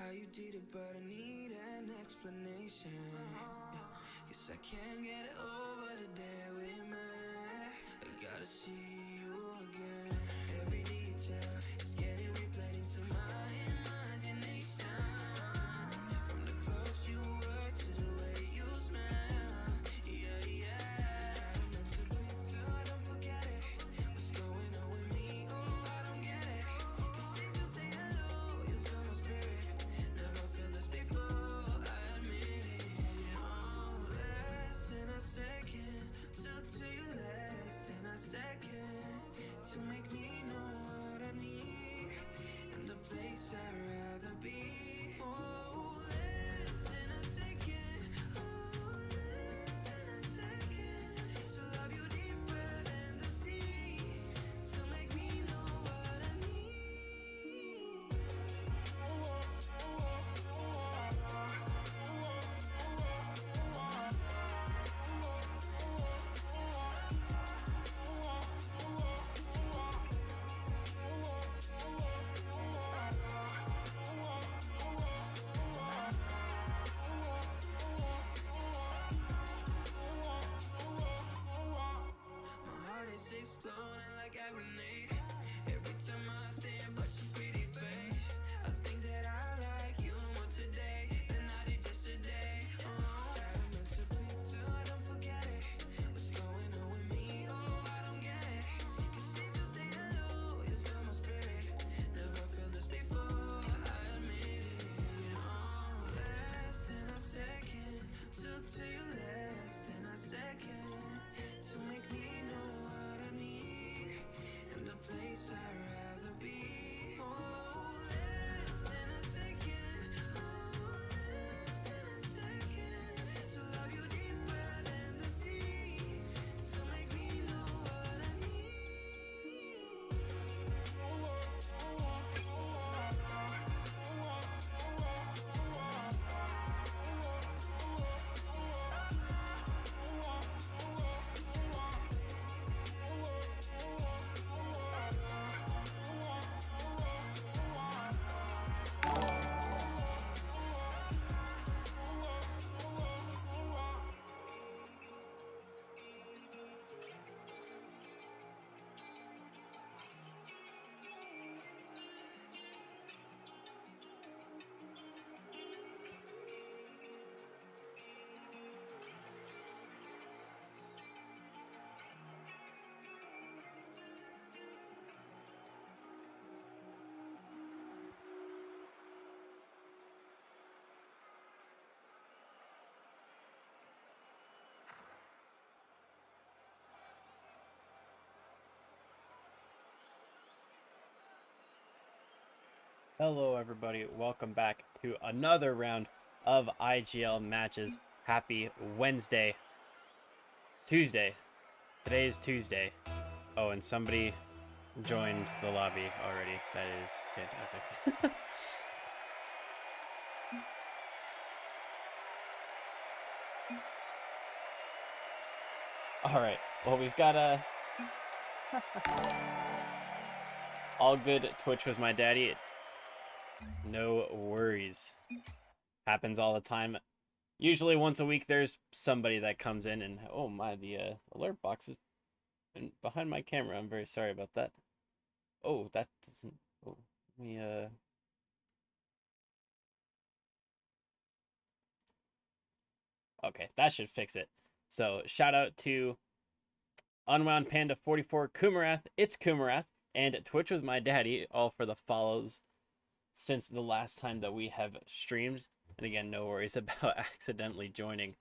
how you did it, but I need an explanation. Guess I can't get over the day we met. I gotta see you again. Every detail is getting replayed into my imagination. From the clothes you wear to the way you smell. Yeah, yeah. I'm meant to be too, don't forget it. What's going on with me? Oh, I don't get it. Cause since you say hello, you feel my spirit. Never feel this before, I admit it. Oh, less than a second, to you less than a second. To make me know what I need and the place I'd rather be. Oh, less than a second. Oh, less than a second. To love you deeper than the sea. To make me know what I need. My heart is exploding like a grenade. Every time I think about your pretty face, I think that I like you more today than I did yesterday. Oh, I'm meant to be too, don't forget it. What's going on with me? Oh, I don't get it. Cause since you say hello, you feel my spirit. Never felt this before, I admit it. Oh, less than a second, to you less than a second. To make me know what I need and the place I'd rather be. Oh, less than a second. Oh, less than a second. To love you deeper than the sea. To make me know what I need. Hello everybody, welcome back to another round of IGL matches. Happy Wednesday. Tuesday. Today is Tuesday. Oh, and somebody joined the lobby already. That is fantastic. Alright, well we've got a... All good, Twitch was my daddy. No worries. Happens all the time. Usually once a week there's somebody that comes in and oh my, the alert box is behind my camera. I'm very sorry about that. Oh, that doesn't... Oh, let me okay, that should fix it. So shout out to Unwound Panda 44, Kumarath, it's Kumarath, and Twitch was my daddy, all for the follows since the last time that we have streamed. And again, no worries about accidentally joining.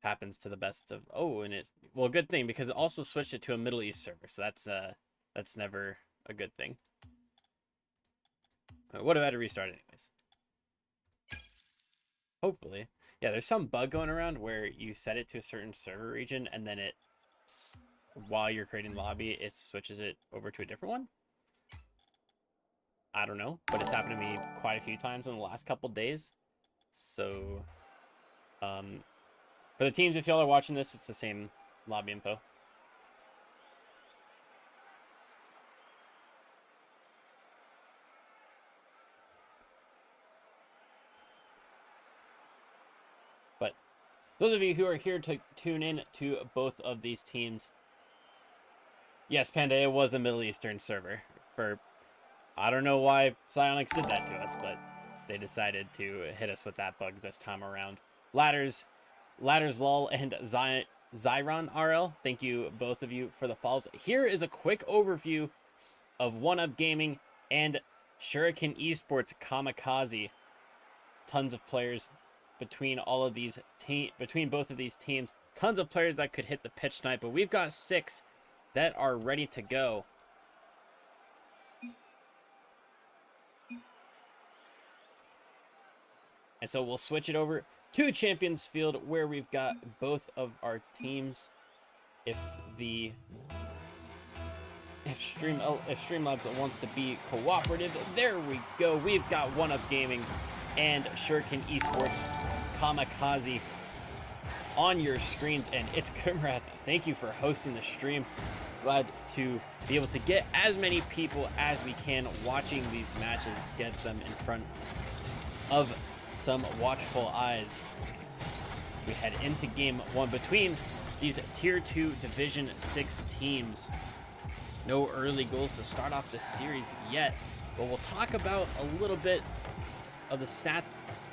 Happens to the best of... Oh, and it's... Well, good thing, because it also switched it to a Middle East server, so that's never a good thing. I would have had to restart anyways. Hopefully. Yeah, there's some bug going around where you set it to a certain server region, and then it... While you're creating the lobby, it switches it over to a different one. I don't know, but it's happened to me quite a few times in the last couple days. So, for the teams, if y'all are watching this, it's the same lobby info. Those of you who are here to tune in to both of these teams, yes, Panda, it was a Middle Eastern server. I don't know why Psyonix did that to us, but they decided to hit us with that bug this time around. Ladders Lol and Zyron RL, thank you both of you for the follows. Here is a quick overview of 1UP Gaming and Shuriken Esports Kamikaze. Tons of players between between both of these teams. Tons of players that could hit the pitch tonight, but we've got 6 that are ready to go. And so we'll switch it over to Champions Field, where we've got both of our teams. If Streamlabs wants to be cooperative, there we go. We've got 1UP Gaming and Shuriken Esports Kamikaze on your screens, and it's Kumrath. Thank you for hosting the stream. Glad to be able to get as many people as we can watching these matches, get them in front of some watchful eyes. We head into game 1 between these tier 2 division 6 teams. No early goals to start off the series yet, but we'll talk about a little bit of the stats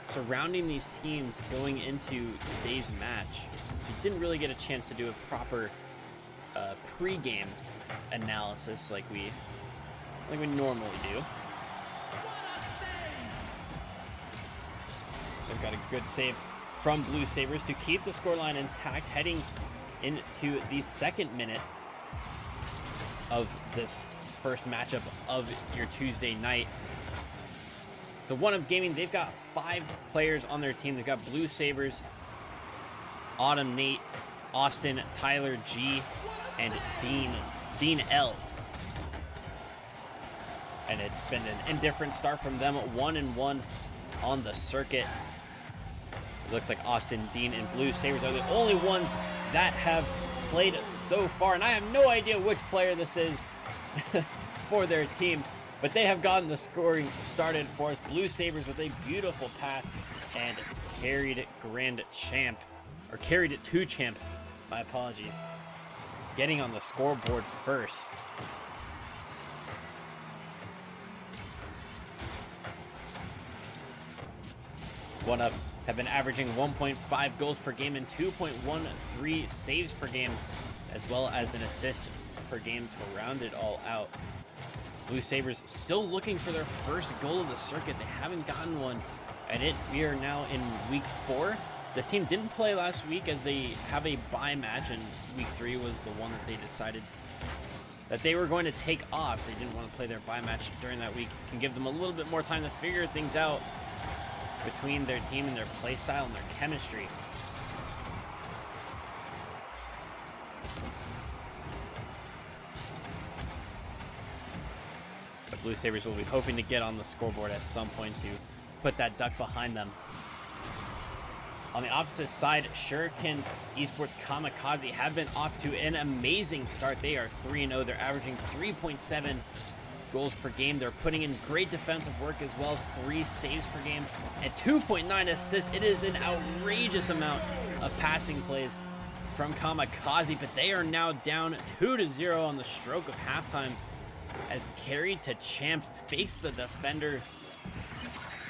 surrounding these teams going into today's match. So you didn't really get a chance to do a proper pre-game analysis like we normally do. They've got a good save from Blue Sabres to keep the scoreline intact heading into the second minute of this first matchup of your Tuesday night. So 1UP Gaming, they've got 5 players on their team. They've got Blue Sabres, Autumn Nate, Austin, Tyler G, and Dean L. And it's been an indifferent start from them, 1-1 on the circuit. It looks like Austin, Dean, and Blue Sabres are the only ones that have played so far, and I have no idea which player this is for their team, but they have gotten the scoring started for us. Blue Sabres with a beautiful pass and carried it to champ, my apologies, getting on the scoreboard first. 1UP have been averaging 1.5 goals per game and 2.13 saves per game, as well as an assist per game to round it all out. Blue Sabres still looking for their first goal of the circuit. They haven't gotten one, and we are now in week 4. This team didn't play last week as they have a bye match, and week 3 was the one that they decided that they were going to take off. They didn't want to play their bye match during that week. It can give them a little bit more time to figure things out between their team and their play style and their chemistry. The Blue Sabres will be hoping to get on the scoreboard at some point to put that duck behind them. On the opposite side, Shuriken Esports Kamikaze have been off to an amazing start. They are 3-0. They're averaging 3.7 goals per game. They're putting in great defensive work as well, 3 saves per game and 2.9 assists. It is an outrageous amount of passing plays from Kamikaze, but they are now down 2-0 on the stroke of halftime as carried to champ fakes the defender,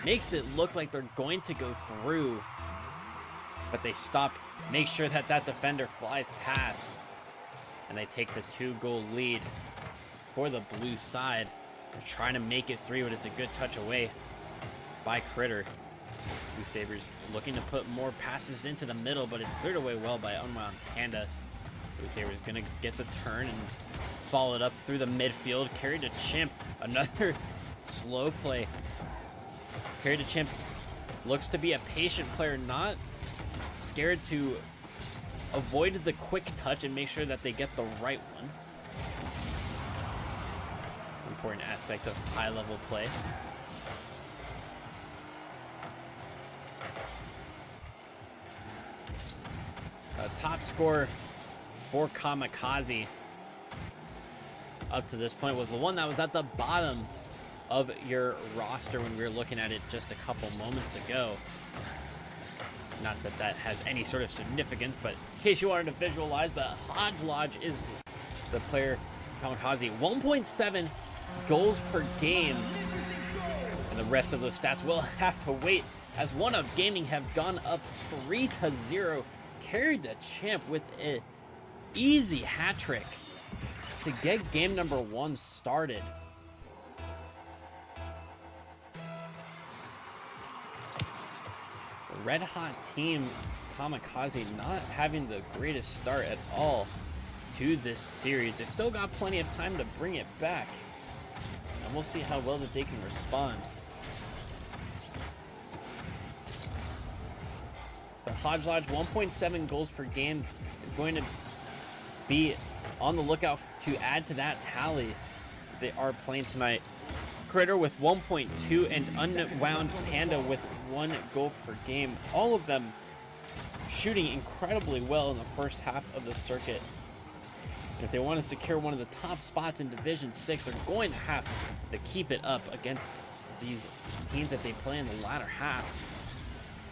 makes it look like they're going to go through, but they stop, make sure that that defender flies past, and they take the 2-goal lead for the blue side. They're trying to make it 3, but it's a good touch away by Critter. Blue Sabres looking to put more passes into the middle, but it's cleared away well by Unwound Panda. Blue Sabres gonna get the turn and follow it up through the midfield. Carried to Chimp, another slow play. Carried to Chimp looks to be a patient player, not scared to avoid the quick touch and make sure that they get the right one. Important aspect of high-level play. Top scorer for Kamikaze up to this point was the one that was at the bottom of your roster when we were looking at it just a couple moments ago. Not that that has any sort of significance, but in case you wanted to visualize, but Hodgelodge is the player, Kamikaze, 1.7 goals per game. And the rest of those stats will have to wait, as One Up Gaming have gone up 3-0, carried the champ with an easy hat trick to get game number 1 started. The red hot team, Kamikaze, not having the greatest start at all to this series. They've still got plenty of time to bring it back, and we'll see how well that they can respond. But Hodgelodge, 1.7 goals per game, is going to be on the lookout to add to that tally as they are playing tonight. Critter with 1.2 and Unwound Panda with 1 goal per game. All of them shooting incredibly well in the first half of the circuit. And if they want to secure one of the top spots in Division 6, they're going to have to keep it up against these teams that they play in the latter half.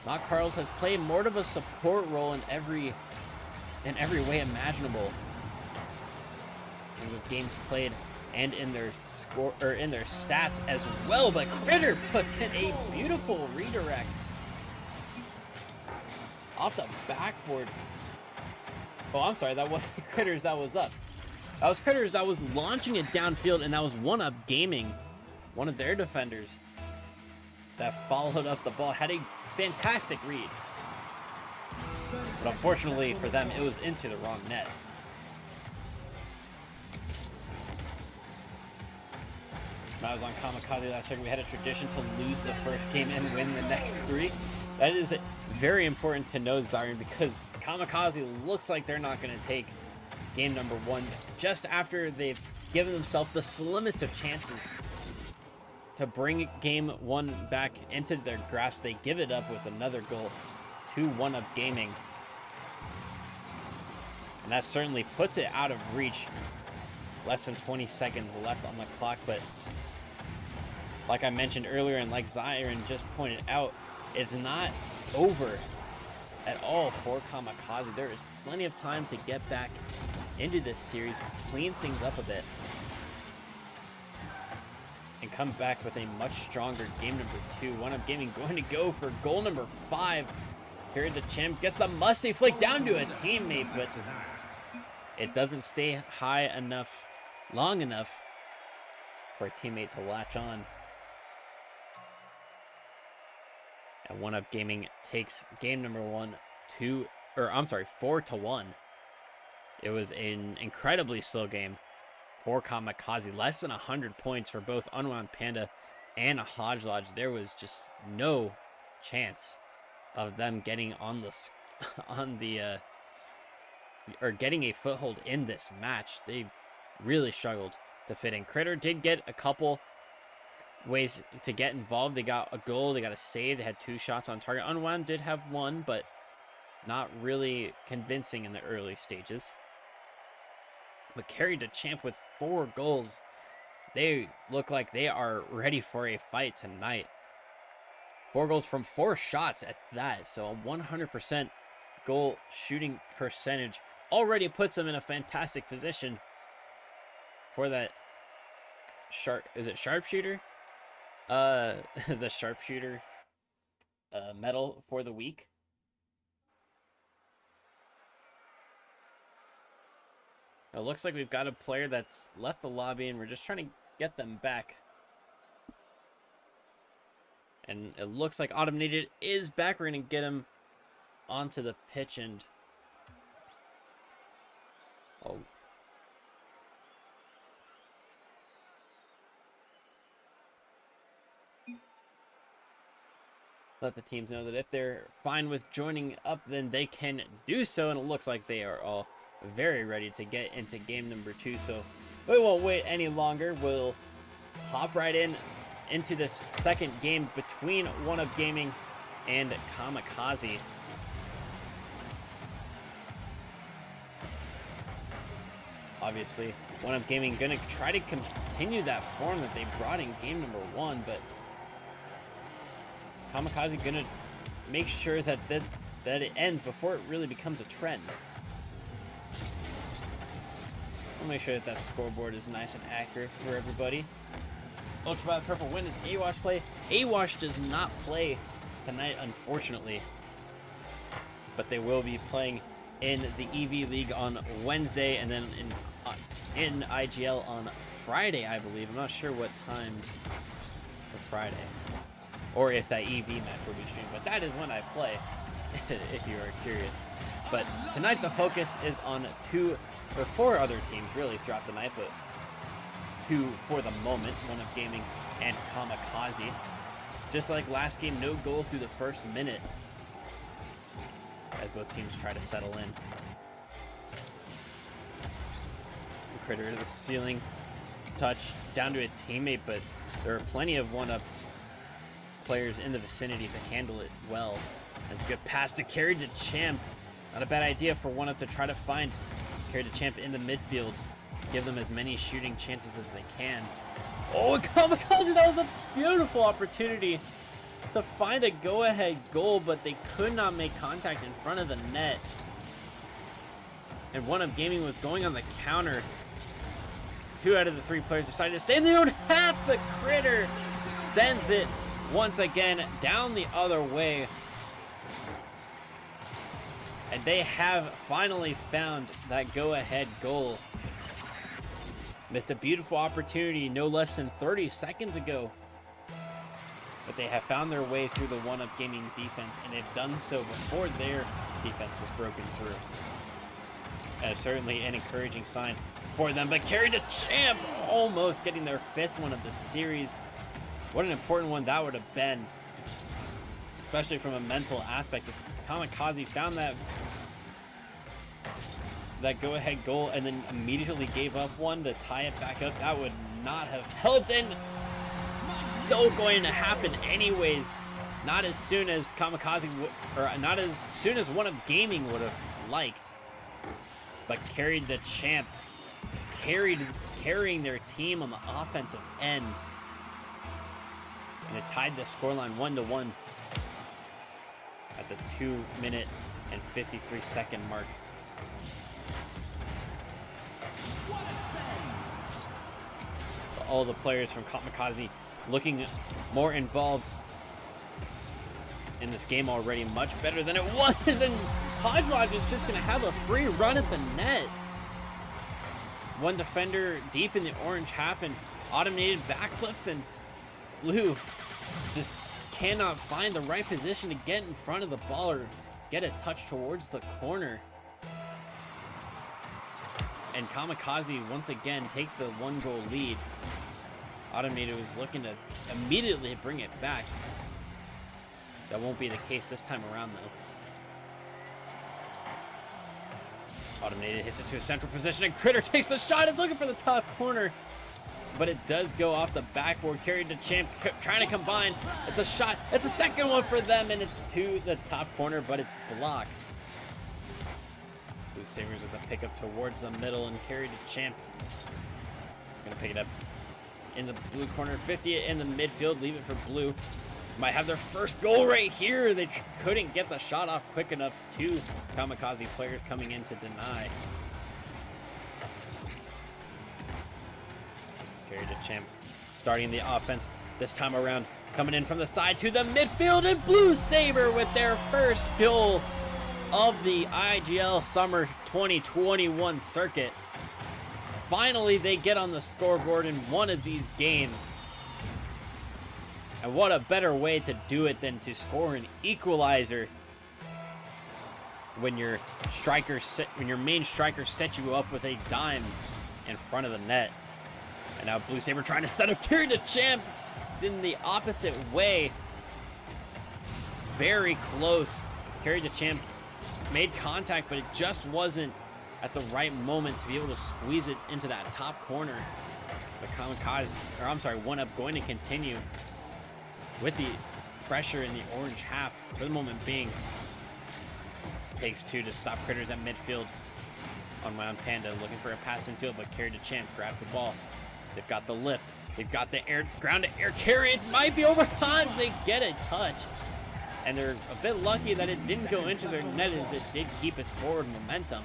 Not Carlos has played more of a support role in every way imaginable in terms of games played and in their score or in their stats as well. But Critter puts in a beautiful redirect off the backboard. Oh, I'm sorry, that wasn't Critters, that was up. That was Critters that was launching it downfield, and that was One Up Gaming, one of their defenders, that followed up the ball. Had a fantastic read, but unfortunately for them, it was into the wrong net. When I was on Kamikaze last year, we had a tradition to lose the first game and win the next 3. That is very important to know, Zion, because Kamikaze looks like they're not going to take game number 1 just after they've given themselves the slimmest of chances to bring game 1 back into their grasp. They give it up with another goal to One Up Gaming, and that certainly puts it out of reach. Less than 20 seconds left on the clock, but like I mentioned earlier, and like Zion just pointed out, it's not over at all for Kamikaze. There is plenty of time to get back into this series, clean things up a bit, and come back with a much stronger game number 2. One Up Gaming going to go for goal number 5. Here the champ gets the Mustang flick down to a teammate, but it doesn't stay high enough, long enough for a teammate to latch on. And One Up Gaming takes game number 4-1. It was an incredibly slow game for Kamikaze. Less than 100 points for both Unwound Panda and Hodgelodge. There was just no chance of them getting on the or getting a foothold in this match. They really struggled to fit in. Critter did get a couple ways to get involved. They got a goal, they got a save, they had 2 shots on target. Unwound did have 1, but not really convincing in the early stages. But carried the champ with 4 goals. They look like they are ready for a fight tonight. 4 goals from 4 shots at that, so a 100% goal shooting percentage already puts them in a fantastic position for that sharpshooter? The sharpshooter medal for the week. It looks like we've got a player that's left the lobby, and we're just trying to get them back. And it looks like Automated is back. We're going to get him onto the pitch, and let the teams know that if they're fine with joining up, then they can do so. And it looks like they are all very ready to get into game number 2. So we won't wait any longer. We'll hop right into this second game between One Up Gaming and Kamikaze. Obviously, One Up Gaming gonna try to continue that form that they brought in game number 1, but Kamikaze gonna make sure that that it ends before it really becomes a trend. I'll make sure that that scoreboard is nice and accurate for everybody. Ultraviolet Purple, when does AWASH play? AWASH does not play tonight, unfortunately. But they will be playing in the EV League on Wednesday, and then in IGL on Friday, I believe. I'm not sure what times for Friday, or if that EV match will be streamed, but that is when I play, if you are curious. But tonight the focus is on 2 or 4 other teams really throughout the night, but 2 for the moment, One Up Gaming and Kamikaze. Just like last game, no goal through the first minute, as both teams try to settle in. Critter to the ceiling, touch down to a teammate, but there are plenty of one-up players in the vicinity to handle it well. That's a good pass to Carry to Champ. Not a bad idea for one-up to try to find Carry to Champ in the midfield. Give them as many shooting chances as they can. Oh, Kamikaze, that was a beautiful opportunity to find a go-ahead goal, but they could not make contact in front of the net. And One Up Gaming was going on the counter. 2 out of the 3 players decided to stay in their own half. The Critter sends it once again down the other way. And they have finally found that go-ahead goal. Missed a beautiful opportunity no less than 30 seconds ago. But they have found their way through the One Up Gaming defense, and they've done so before their defense was broken through. That is certainly an encouraging sign for them, but Carry to Champ almost getting their 5th one of the series. What an important one that would have been, especially from a mental aspect. If Kamikaze found that go-ahead goal and then immediately gave up one to tie it back up, that would not have helped, and still going to happen anyways. Not as soon as Kamikaze or not as soon as One Up Gaming would have liked, but Carried the Champ, carrying their team on the offensive end, and it tied the scoreline 1-1 at the 2-minute and 53-second mark. All the players from Kamikaze looking more involved in this game already, much better than it was, and Hodgepodge is just going to have a free run at the net. One defender deep in the orange half, and automated backflips, and Blue just cannot find the right position to get in front of the ball or get a touch towards the corner. And Kamikaze once again take the 1-goal lead. Automated was looking to immediately bring it back. That won't be the case this time around, though. Automated hits it to a central position, and Critter takes the shot. It's looking for the top corner, but it does go off the backboard. Carried to Champ, trying to combine. It's a shot. It's a second one for them, and it's to the top corner, but it's blocked. Blue Sabres with a pickup towards the middle, and Carried to Champ. Gonna pick it up in the blue corner, 50 in the midfield, leave it for Blue. Might have their first goal right here. They couldn't get the shot off quick enough. 2 Kamikaze players coming in to deny. Carried to Champ, starting the offense this time around, coming in from the side to the midfield, and Blue Sabre with their first goal of the IGL Summer 2021 circuit. Finally, they get on the scoreboard in one of these games. And what a better way to do it than to score an equalizer when your main striker sets you up with a dime in front of the net. And now Blue Sabre trying to set up Carry to Champ in the opposite way. Very close. Carry to Champ made contact, but it just wasn't at the right moment to be able to squeeze it into that top corner. But Kamikaze, or I'm sorry, One Up going to continue with the pressure in the orange half for the moment being. Takes 2 to stop Critters at midfield. Unwound Panda looking for a pass in field, but Carried to Champ grabs the ball. They've got the lift. They've got the ground to air carry. It might be over time. They get a touch. And they're a bit lucky that it didn't go into their net as it did keep its forward momentum.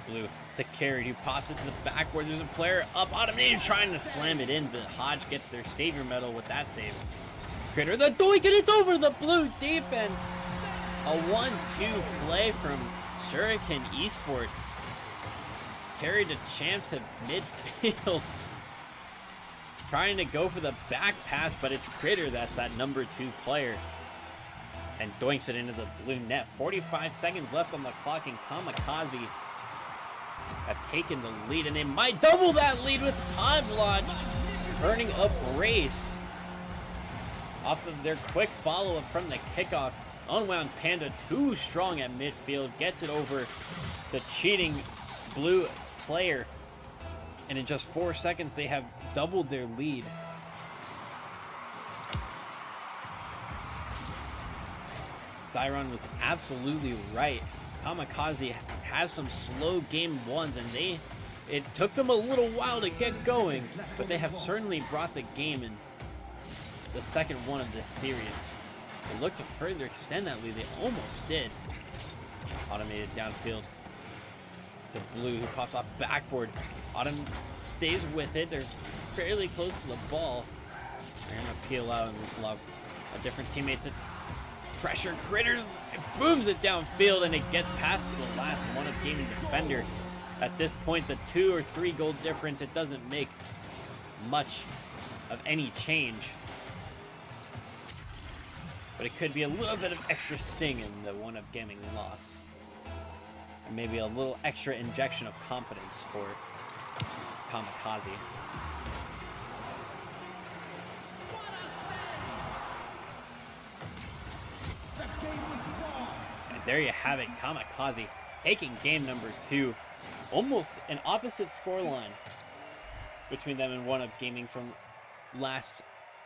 Blue to Carey, who pops it to the backboard. There's a player up automated trying to slam it in, but Hodge gets their savior medal with that save. Critter, the doink, and it's over the Blue defense. A 1-2 play from Shuriken Esports. Carried a champ to midfield. Trying to go for the back pass, but it's Critter that's that number 2 player. And doinks it into the Blue net. 45 seconds left on the clock, and Kamikaze have taken the lead, and they might double that lead with Hodge Lodge earning a brace off of their quick follow-up from the kickoff. Unwound Panda, too strong at midfield, gets it over the cheating Blue player, and in just 4 seconds they have doubled their lead. Zyron was absolutely right. Kamikaze has some slow game ones, and it took them a little while to get going, but they have certainly brought the game in the second one of this series. They look to further extend that lead. They almost did. Automated downfield to Blue, who pops off backboard. Autumn stays with it. They're fairly close to the ball. They're gonna peel out and allow a different teammate to pressure Critters. It booms it downfield, and it gets past the last one of gaming defender. At this point, the 2 or 3 goal difference, it doesn't make much of any change. But it could be a little bit of extra sting in the one of gaming loss. And maybe a little extra injection of confidence for Kamikaze. And there you have it, Kamikaze taking game number 2. Almost an opposite scoreline between them and one up gaming from last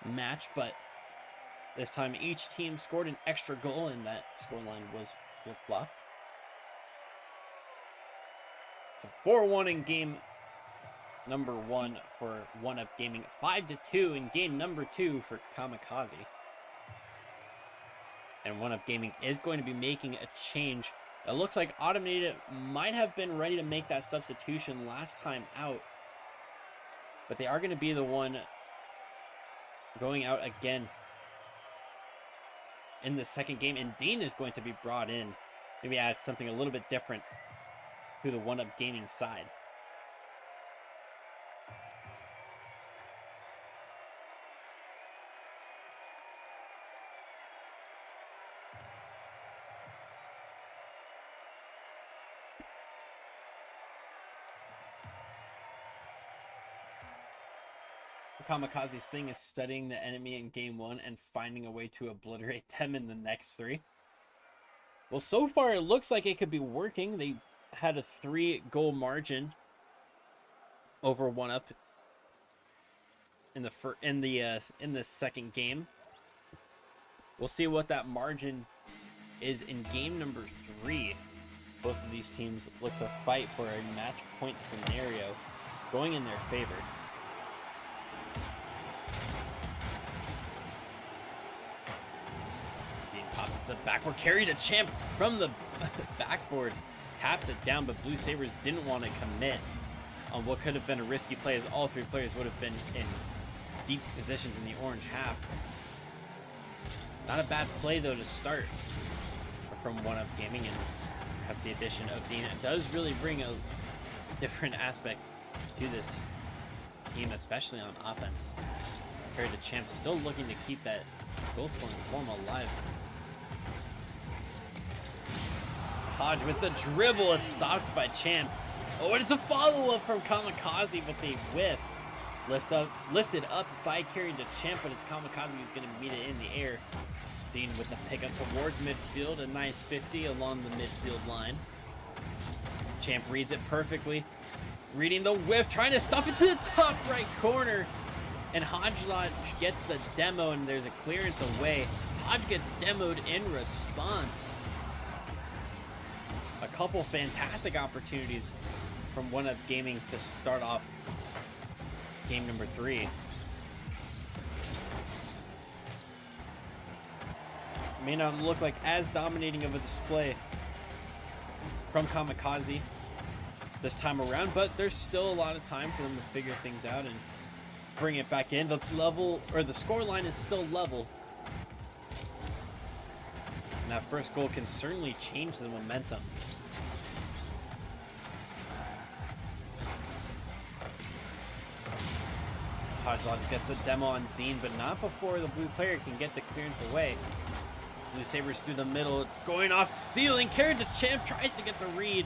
match, but this time each team scored an extra goal, and that scoreline was flip-flopped. So 4-1 in game number 1 for one up gaming, 5-2 in game number 2 for Kamikaze. And one up gaming is going to be making a change. It looks like Automated might have been ready to make that substitution last time out, but they are going to be the one going out again in the second game, and Dean is going to be brought in. Maybe add something a little bit different to the one up gaming side. Kamikaze's thing is studying the enemy in game 1 and finding a way to obliterate them in the next 3. Well, so far it looks like it could be working. They had a 3-goal margin over one up in the second game. We'll see what that margin is in game number 3. Both of these teams look to fight for a match point scenario going in their favor. Pops to the backward, carried a champ from the backboard, taps it down, but Blue Sabres didn't want to commit on what could have been a risky play, as all 3 players would have been in deep positions in the orange half. Not a bad play though to start from one up gaming, and perhaps the addition of Dean does really bring a different aspect to this team, especially on offense. Carried the champ, still looking to keep that goal scoring form alive. Hodge with the dribble, it's stopped by Champ. Oh, and it's a follow-up from Kamikaze, but they whiff. Lifted up by Carey to Champ, but it's Kamikaze who's going to meet it in the air. Dean with the pickup towards midfield, a nice 50 along the midfield line. Champ reads it perfectly. Reading the whiff, trying to stuff it to the top right corner. And Hodge Lodge gets the demo, and there's a clearance away. Hodge gets demoed in response. A couple fantastic opportunities from one up gaming to start off game number 3. may not look like as dominating of a display from Kamikaze this time around, but there's still a lot of time for them to figure things out and bring it back in. The level, or the score line, is still level. And that first goal can certainly change the momentum. Hodgelodge gets a demo on Dean, but not before the blue player can get the clearance away. Blue Sabres through the middle. It's going off ceiling. Carried to Champ, tries to get the read.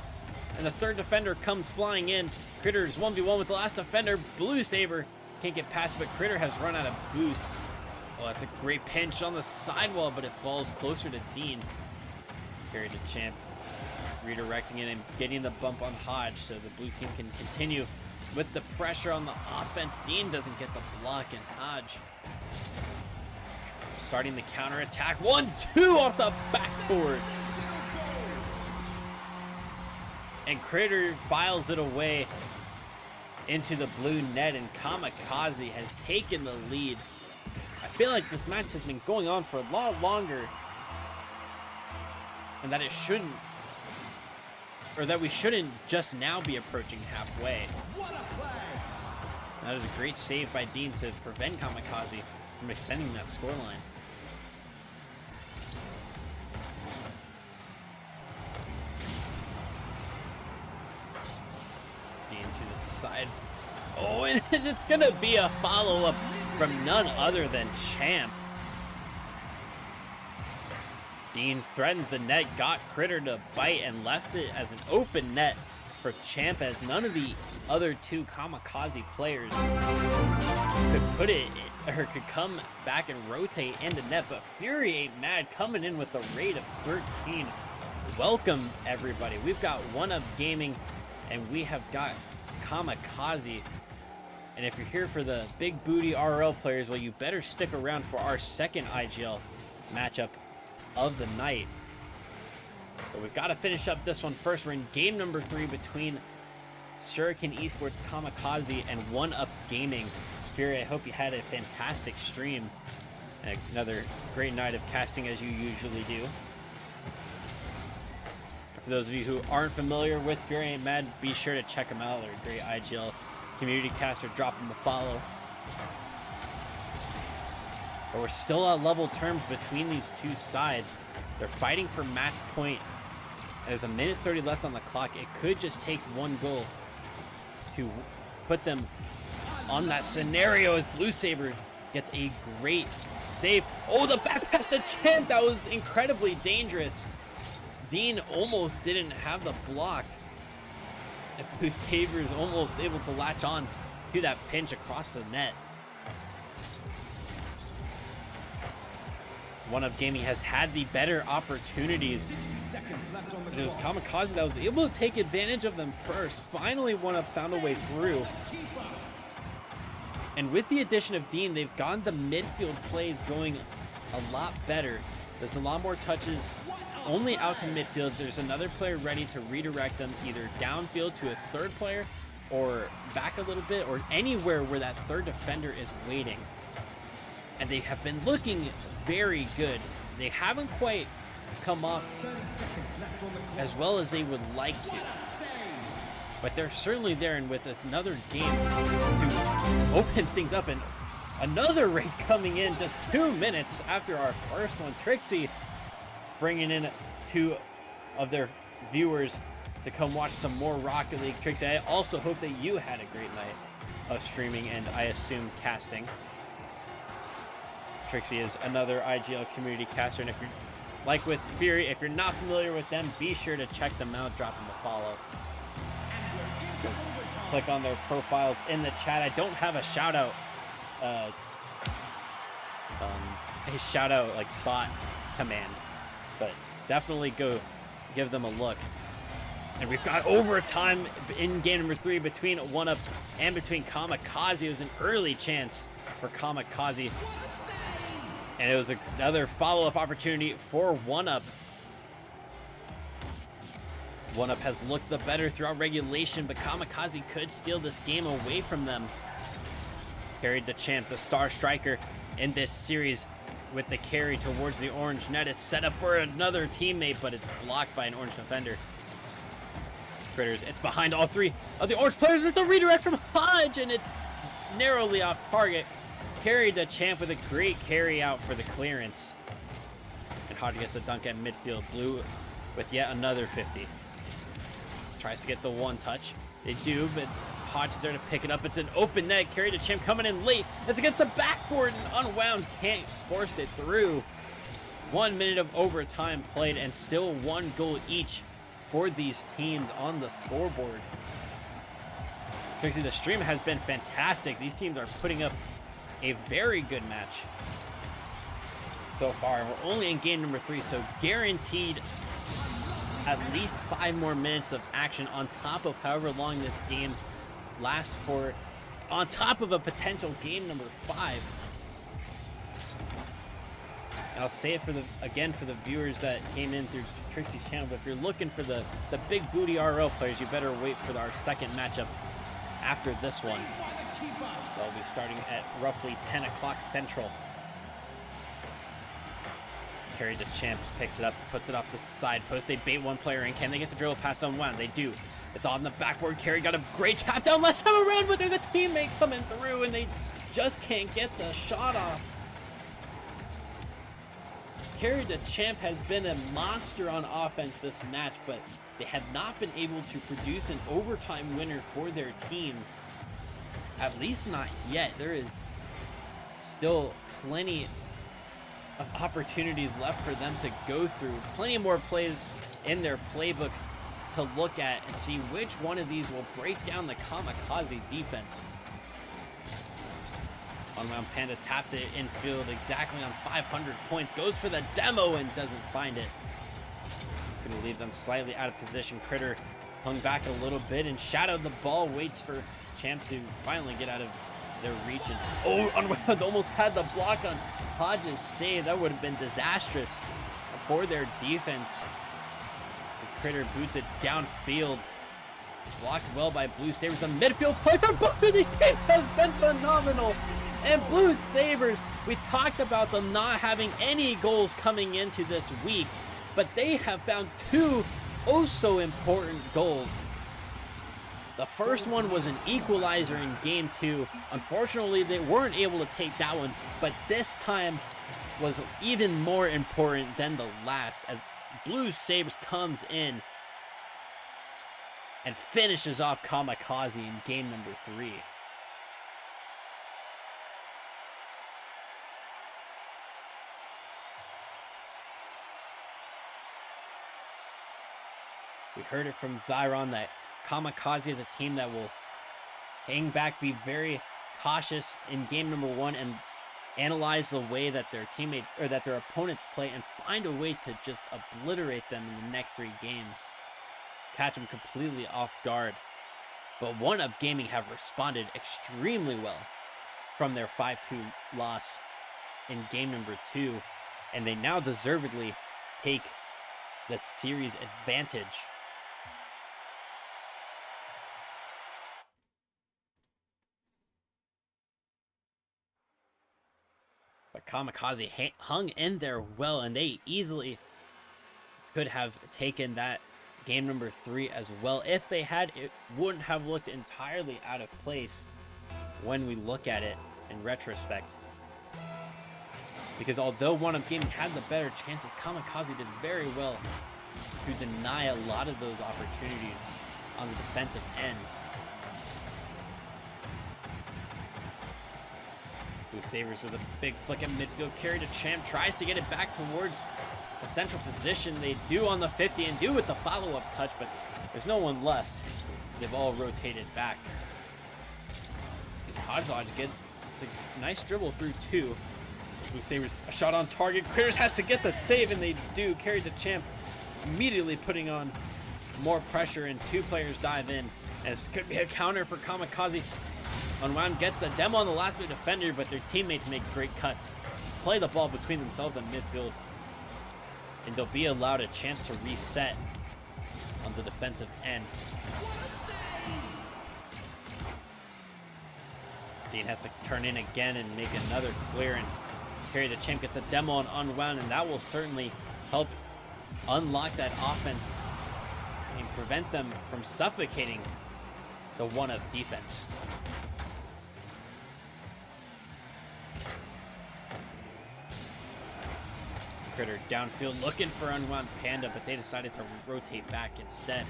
And the third defender comes flying in. Critter's 1v1 with the last defender. Blue Sabre can't get past, but Critter has run out of boost. Oh, that's a great pinch on the sidewall, but it falls closer to Dean. Carried to Champ, redirecting it and getting the bump on Hodge so the blue team can continue with the pressure on the offense. Dean doesn't get the block, and Hodge starting the counter attack. 1-2 off the backboard. And Critter files it away into the blue net, and Kamikaze has taken the lead. I feel like this match has been going on for a lot longer, and that it shouldn't, or that we shouldn't just now be approaching halfway. That is a great save by Dean to prevent Kamikaze from extending that scoreline. To the side. Oh, and it's gonna be a follow-up from none other than Champ. Dean threatened the net, got Critter to bite, and left it as an open net for Champ, as none of the other two Kamikaze players could put it, or could come back and rotate into net. But Fury ain't mad, coming in with a rate of 13. Welcome, everybody. We've got One Up Gaming, and we have got Kamikaze. And if you're here for the big booty RL players, well, you better stick around for our second IGL matchup of the night. But we've got to finish up this one first. We're in game number 3 between Shuriken Esports Kamikaze and One Up Gaming. Fury, I hope you had a fantastic stream. Another great night of casting, as you usually do. For those of you who aren't familiar with Fury Ain't Mad, be sure to check them out. They're a great IGL community caster. Drop them a follow. But we're still at level terms between these two sides. They're fighting for match point. There's a minute 30 left on the clock. It could just take one goal to put them on that scenario, as Blue Sabre gets a great save. Oh, the back pass to Champ. That was incredibly dangerous. Dean almost didn't have the block. And Blue Sabre is almost able to latch on to that pinch across the net. One Up Gaming has had the better opportunities. It was Kamikaze that was able to take advantage of them first. Finally, One Up found a way through. And with the addition of Dean, they've gotten the midfield plays going a lot better. There's a lot more touches only out to midfield. There's another player ready to redirect them either downfield to a third player or back a little bit, or anywhere where that third defender is waiting. And they have been looking very good. They haven't quite come off as well as they would like to, but they're certainly there. And with another game to open things up, and another raid coming in just 2 minutes after our first one. Trixie bringing in 2 of their viewers to come watch some more Rocket League. Trixie, I also hope that you had a great night of streaming and, I assume, casting. Trixie is another IGL community caster, and if you're like with Fury, if you're not familiar with them, be sure to check them out, drop them a follow. Click on their profiles in the chat. I don't have a shout out like bot command, but definitely go give them a look. And we've got overtime in game number 3 between One Up and between Kamikaze. It was an early chance for Kamikaze, and it was another follow-up opportunity for One Up. One Up has looked the better throughout regulation, but Kamikaze could steal this game away from them. Carried the Champ, the star striker in this series, with the carry towards the orange net. It's set up for another teammate, but it's blocked by an orange defender. Critters, it's behind all three of the orange players. It's a redirect from Hodge, and it's narrowly off target. Carried to Champ with a great carry out for the clearance. And Hodge gets the dunk at midfield. Blue with yet another 50. Tries to get the one touch. They do, but Hodge is there to pick it up. It's an open net. Carry to Champ coming in late. It's against the backboard and unwound. Can't force it through. 1 minute of overtime played and still 1 goal each for these teams on the scoreboard. Pixie, the stream has been fantastic. These teams are putting up a very good match so far. We're only in game number 3, so guaranteed at least 5 more minutes of action on top of however long this game lasts for, on top of a potential game number 5. And I'll say it for the viewers that came in through Trixie's channel, but if you're looking for the big booty RL players, you better wait for our second matchup after this one. They'll be starting at roughly 10 o'clock Central. Carry to Champ, picks it up, puts it off the side post. They bait one player in. Can they get the dribble pass unwound? They do. It's on the backboard. Carry got a great tap down last time around, but there's a teammate coming through, and they just can't get the shot off. Carry to Champ has been a monster on offense this match, but they have not been able to produce an overtime winner for their team. At least not yet. There is still plenty of opportunities left for them to go through. Plenty more plays in their playbook to look at and see which one of these will break down the Kamikaze defense. Unwound Panda taps it infield exactly on 500 points. Goes for the demo and doesn't find it. It's going to leave them slightly out of position. Critter hung back a little bit and shadowed the ball. Waits for Champ to finally get out of their reach. And oh, Unwound almost had the block on Hodge's save. That would have been disastrous for their defense. The Critter boots it downfield. It's blocked well by Blue Sabres. The midfield play for both of these teams has been phenomenal. And Blue Sabres, we talked about them not having any goals coming into this week, but they have found 2 oh so important goals. The first one was an equalizer in game 2. Unfortunately, they weren't able to take that one, but this time was even more important than the last, as Blue Sabres comes in and finishes off Kamikaze in game number 3. We heard it from Zyron that Kamikaze is a team that will hang back, be very cautious in game number 1, and analyze the way that their teammate or that their opponents play and find a way to just obliterate them in the next 3 games. Catch them completely off guard. But One Up Gaming have responded extremely well from their 5-2 loss in game number 2, and they now deservedly take the series advantage. But Kamikaze hung in there well, and they easily could have taken that game number 3 as well. If they had, it wouldn't have looked entirely out of place when we look at it in retrospect. Because although One Up Gaming had the better chances, Kamikaze did very well to deny a lot of those opportunities on the defensive end. Blue Sabres with a big flick at midfield. Carry to Champ. Tries to get it back towards a central position. They do on the 50 and do with the follow-up touch, but there's no one left. They've all rotated back. Hodge gets a nice dribble through 2. Blue Sabres, a shot on target. Critters has to get the save, and they do. Carry to Champ, immediately putting on more pressure, and 2 players dive in. And this could be a counter for Kamikaze. Unwound gets the demo on the last minute defender, but their teammates make great cuts. Play the ball between themselves and midfield. And they'll be allowed a chance to reset on the defensive end. Dean has to turn in again and make another clearance. Perry the Champ gets a demo on Unwound, and that will certainly help unlock that offense and prevent them from suffocating the one-up defense. Critter downfield looking for Unwound Panda, but they decided to rotate back instead.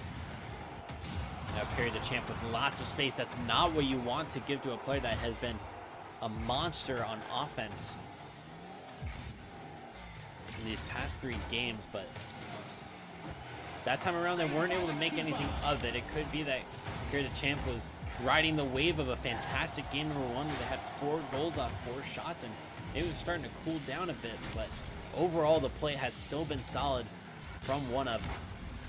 Now Perry the Champ with lots of space. That's not what you want to give to a player that has been a monster on offense in these past 3 games, but that time around they weren't able to make anything of it. It could be that Perry the Champ was riding the wave of a fantastic game number 1 where they had 4 goals on 4 shots, and it was starting to cool down a bit, but overall, the play has still been solid from one-up.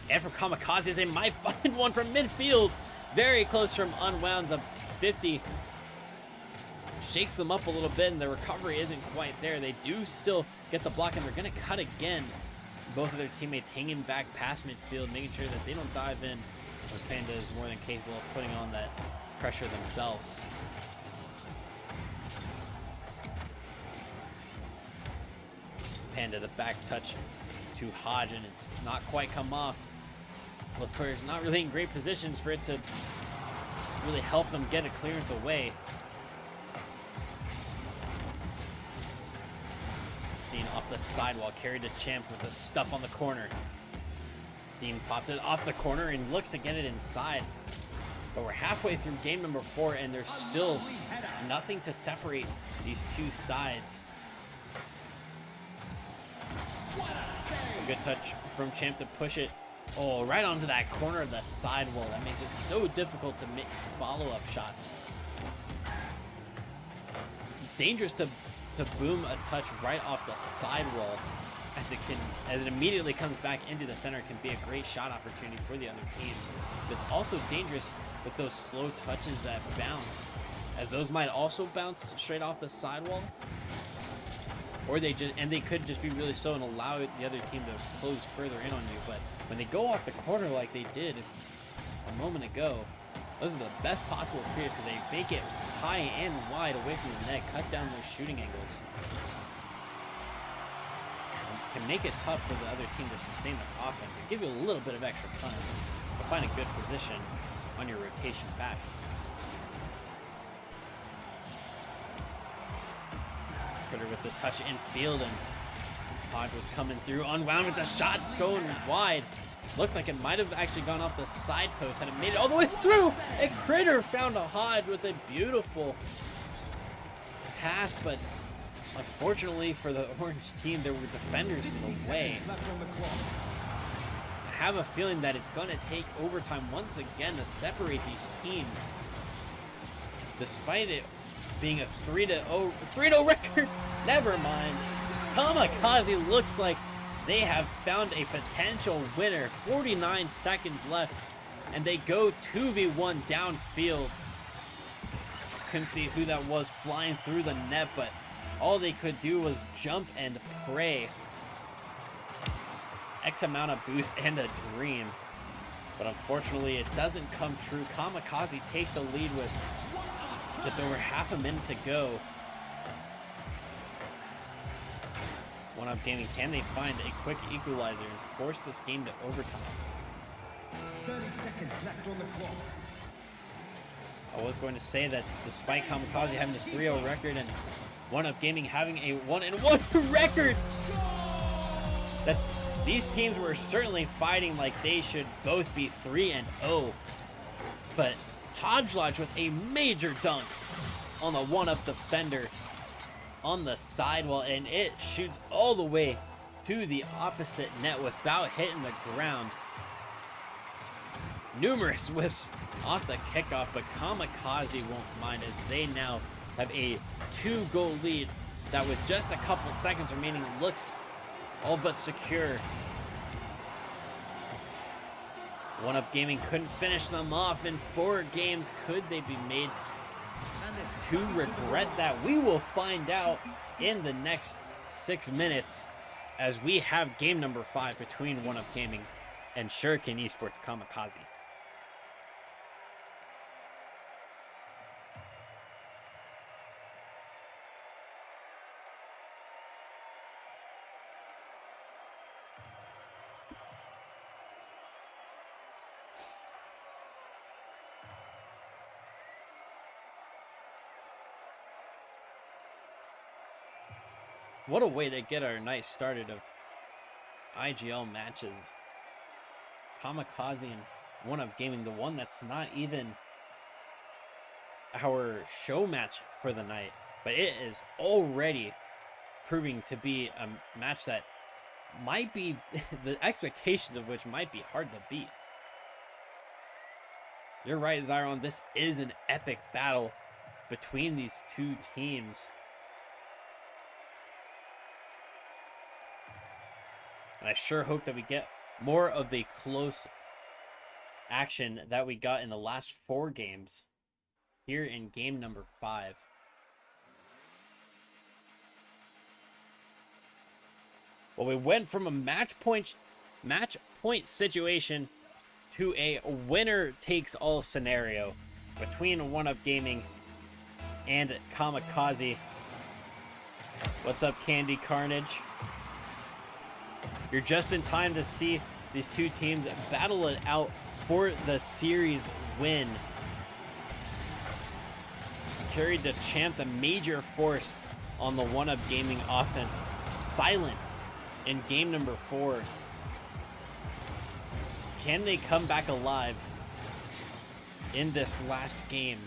And from Kamikaze, they might find one from midfield. Very close from Unwound. The 50 shakes them up a little bit, and the recovery isn't quite there. They do still get the block, and they're going to cut again. Both of their teammates hanging back past midfield, making sure that they don't dive in. But Panda is more than capable of putting on that pressure themselves. Panda, the back touch to Hodge, and it's not quite come off. Both players not really in great positions for it to really help them get a clearance away. Dean off the sidewall, carried the Champ with the stuff on the corner. Dean pops it off the corner and looks to get it inside. But we're halfway through game number 4, and there's still nothing to separate these two sides. A good touch from Champ to push it, right onto that corner of the sidewall. That makes it so difficult to make follow-up shots. It's dangerous to boom a touch right off the sidewall, as it immediately comes back into the center. It can be a great shot opportunity for the other team. But it's also dangerous with those slow touches that bounce, as those might also bounce straight off the sidewall. Or they could just be really slow and allow the other team to close further in on you. But when they go off the corner like they did a moment ago, those are the best possible clears, so they make it high and wide away from the net, cut down those shooting angles. And can make it tough for the other team to sustain the offense and give you a little bit of extra time to find a good position on your rotation back. Critter with the touch infield, and Hodge was coming through, unwound with the shot going wide. Looked like it might have actually gone off the side post had it made it all the way through. And Critter found a Hodge with a beautiful pass, but unfortunately for the orange team, there were defenders in the way. I have a feeling that it's going to take overtime once again to separate these teams. Despite it being a 3-0 record, never mind. Kamikaze looks like they have found a potential winner. 49 seconds left, and they go 2v1 downfield. Couldn't see who that was flying through the net, but all they could do was jump and pray. X amount of boost and a dream. But unfortunately, it doesn't come true. Kamikaze take the lead with just over half a minute to go. One-up Gaming, can they find a quick equalizer and force this game to overtime? 30 seconds left on the clock. I was going to say that despite Kamikaze having a 3-0 record and One-up Gaming having a 1-1 record, that these teams were certainly fighting like they should both be 3-0. But Hodge Lodge with a major dunk on the one-up defender on the sidewall, and it shoots all the way to the opposite net without hitting the ground. Numerous whiffs off the kickoff, but Kamikaze won't mind as they now have a 2-goal lead that with just a couple seconds remaining looks all but secure. One-up Gaming couldn't finish them off in 4 games. Could they be made to regret that? We will find out in the next 6 minutes as we have game number 5 between One-up Gaming and Shuriken Esports Kamikaze. What a way to get our night started of IGL matches. Kamikaze and One Up Gaming, the one that's not even our show match for the night, but it is already proving to be a match that might be the expectations of which might be hard to beat. You're right, Zyron, this is an epic battle between these two teams. And I sure hope that we get more of the close action that we got in the last 4 games here in game number 5. Well, we went from a match point situation to a winner takes all scenario between One Up Gaming and Kamikaze. What's up, Candy Carnage? You're just in time to see these two teams battle it out for the series win. Carried the champ, the major force on the One Up Gaming offense, silenced in game number 4. Can they come back alive in this last game?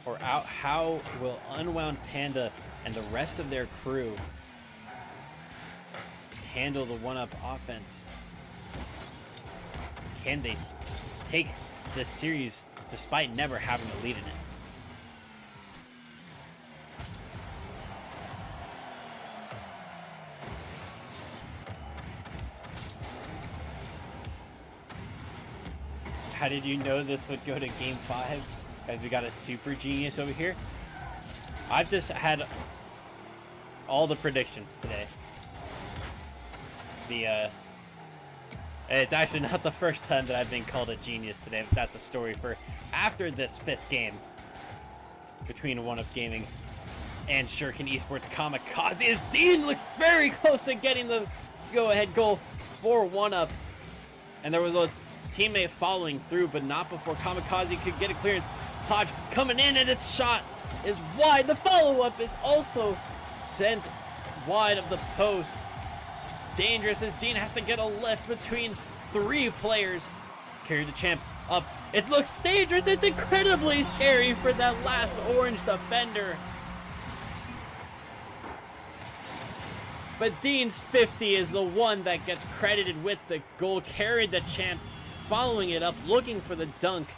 Or how will Unwound Panda and the rest of their crew handle the one-up offense? Can they take this series despite never having to lead in it? How did you know this would go to game 5? Guys, we got a super genius over here. I've just had all the predictions today. It's actually not the first time that I've been called a genius today, but that's a story for after this 5th game between One Up Gaming and Shuriken Esports. Kamikaze as Dean looks very close to getting the go-ahead goal for One Up, and there was a teammate following through, but not before Kamikaze could get a clearance. Hodge coming in, and its shot is wide. The follow-up is also sent wide of the post. Dangerous as Dean has to get a lift between 3 players. Carry the champ up. It looks dangerous. It's incredibly scary for that last orange defender. But Dean's 50 is the one that gets credited with the goal. Carried the champ, following it up, looking for the dunk,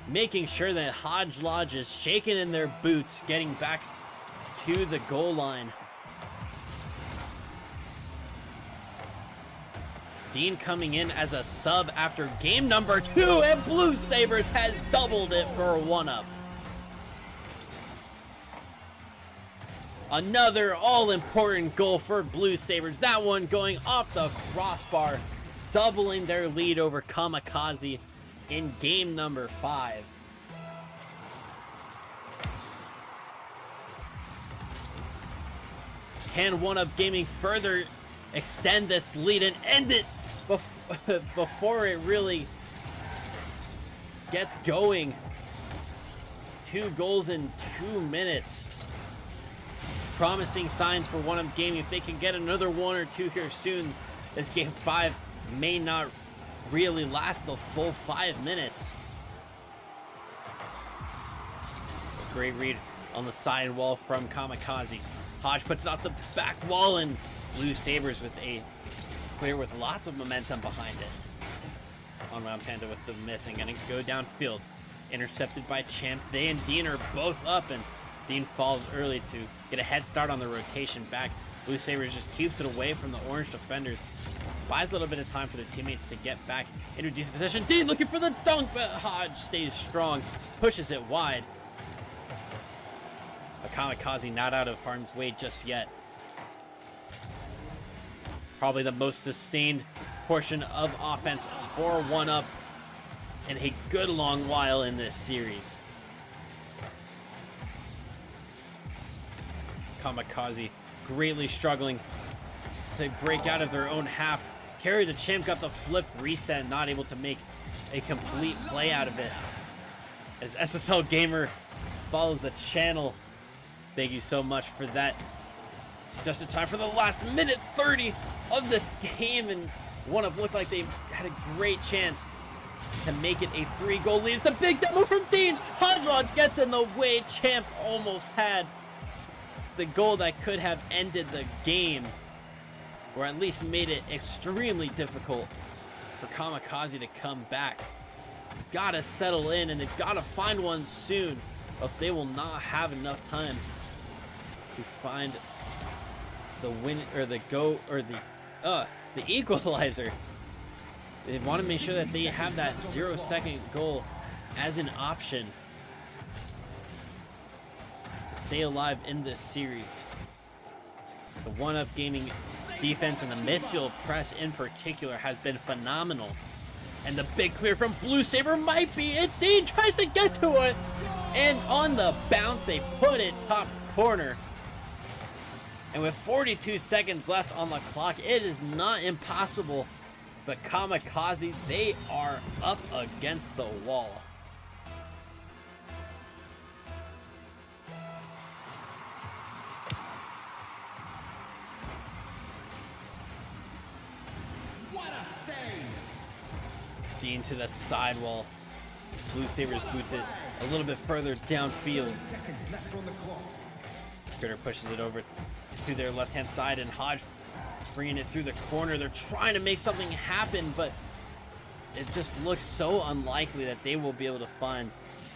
making sure that Hodge Lodge is shaking in their boots, getting back to the goal line. Dean coming in as a sub after game number 2, and Blue Sabres has doubled it for a one-up. Another all-important goal for Blue Sabres. That one going off the crossbar, doubling their lead over Kamikaze in game number 5. Can One Up Gaming further extend this lead and end it before it really gets going? 2 goals in 2 minutes. Promising signs for One Up Gaming. If they can get another 1 or 2 here soon, this game 5 may not really last the full 5 minutes. Great read on the side wall from Kamikaze. Hodge puts it off the back wall, and Blue Sabres with a clear with lots of momentum behind it. On-round Panda with the miss and gonna go downfield. Intercepted by Champ. They and Dean are both up, and Dean falls early to get a head start on the rotation back. Blue Sabres just keeps it away from the orange defenders. Buys a little bit of time for their teammates to get back into a decent position. Dean looking for the dunk, but Hodge stays strong, pushes it wide. A Kamikaze not out of harm's way just yet. Probably the most sustained portion of offense for One Up in a good long while in this series. Kamikaze greatly struggling to break out of their own half. Carry the champ got the flip reset, not able to make a complete play out of it. as SSL Gamer follows the channel. Thank you so much for that. Just in time for the last minute 30 of this game, and One Up looked like they had a great chance to make it a 3-goal lead. It's a big demo from Dean. Hodrod gets in the way. Champ almost had the goal that could have ended the game, or at least made it extremely difficult for Kamikaze to come back. Gotta settle in, and they've gotta find one soon, else they will not have enough time to find the win, or the go, or the equalizer. They want to make sure that they have that 0-second goal as an option to stay alive in this series. The One Up Gaming defense and the midfield press in particular has been phenomenal. And the big clear from Blue Saber might be it. Dean tries to get to it, and on the bounce they put it top corner. And with 42 seconds left on the clock, it is not impossible. But Kamikaze, they are up against the wall. What a save! Dean to the sidewall. Blue Sabres boots it a little bit further downfield. 30 seconds left on the clock. Critter pushes it over to their left-hand side, and Hodge bringing it through the corner. They're trying to make something happen, but it just looks so unlikely that they will be able to find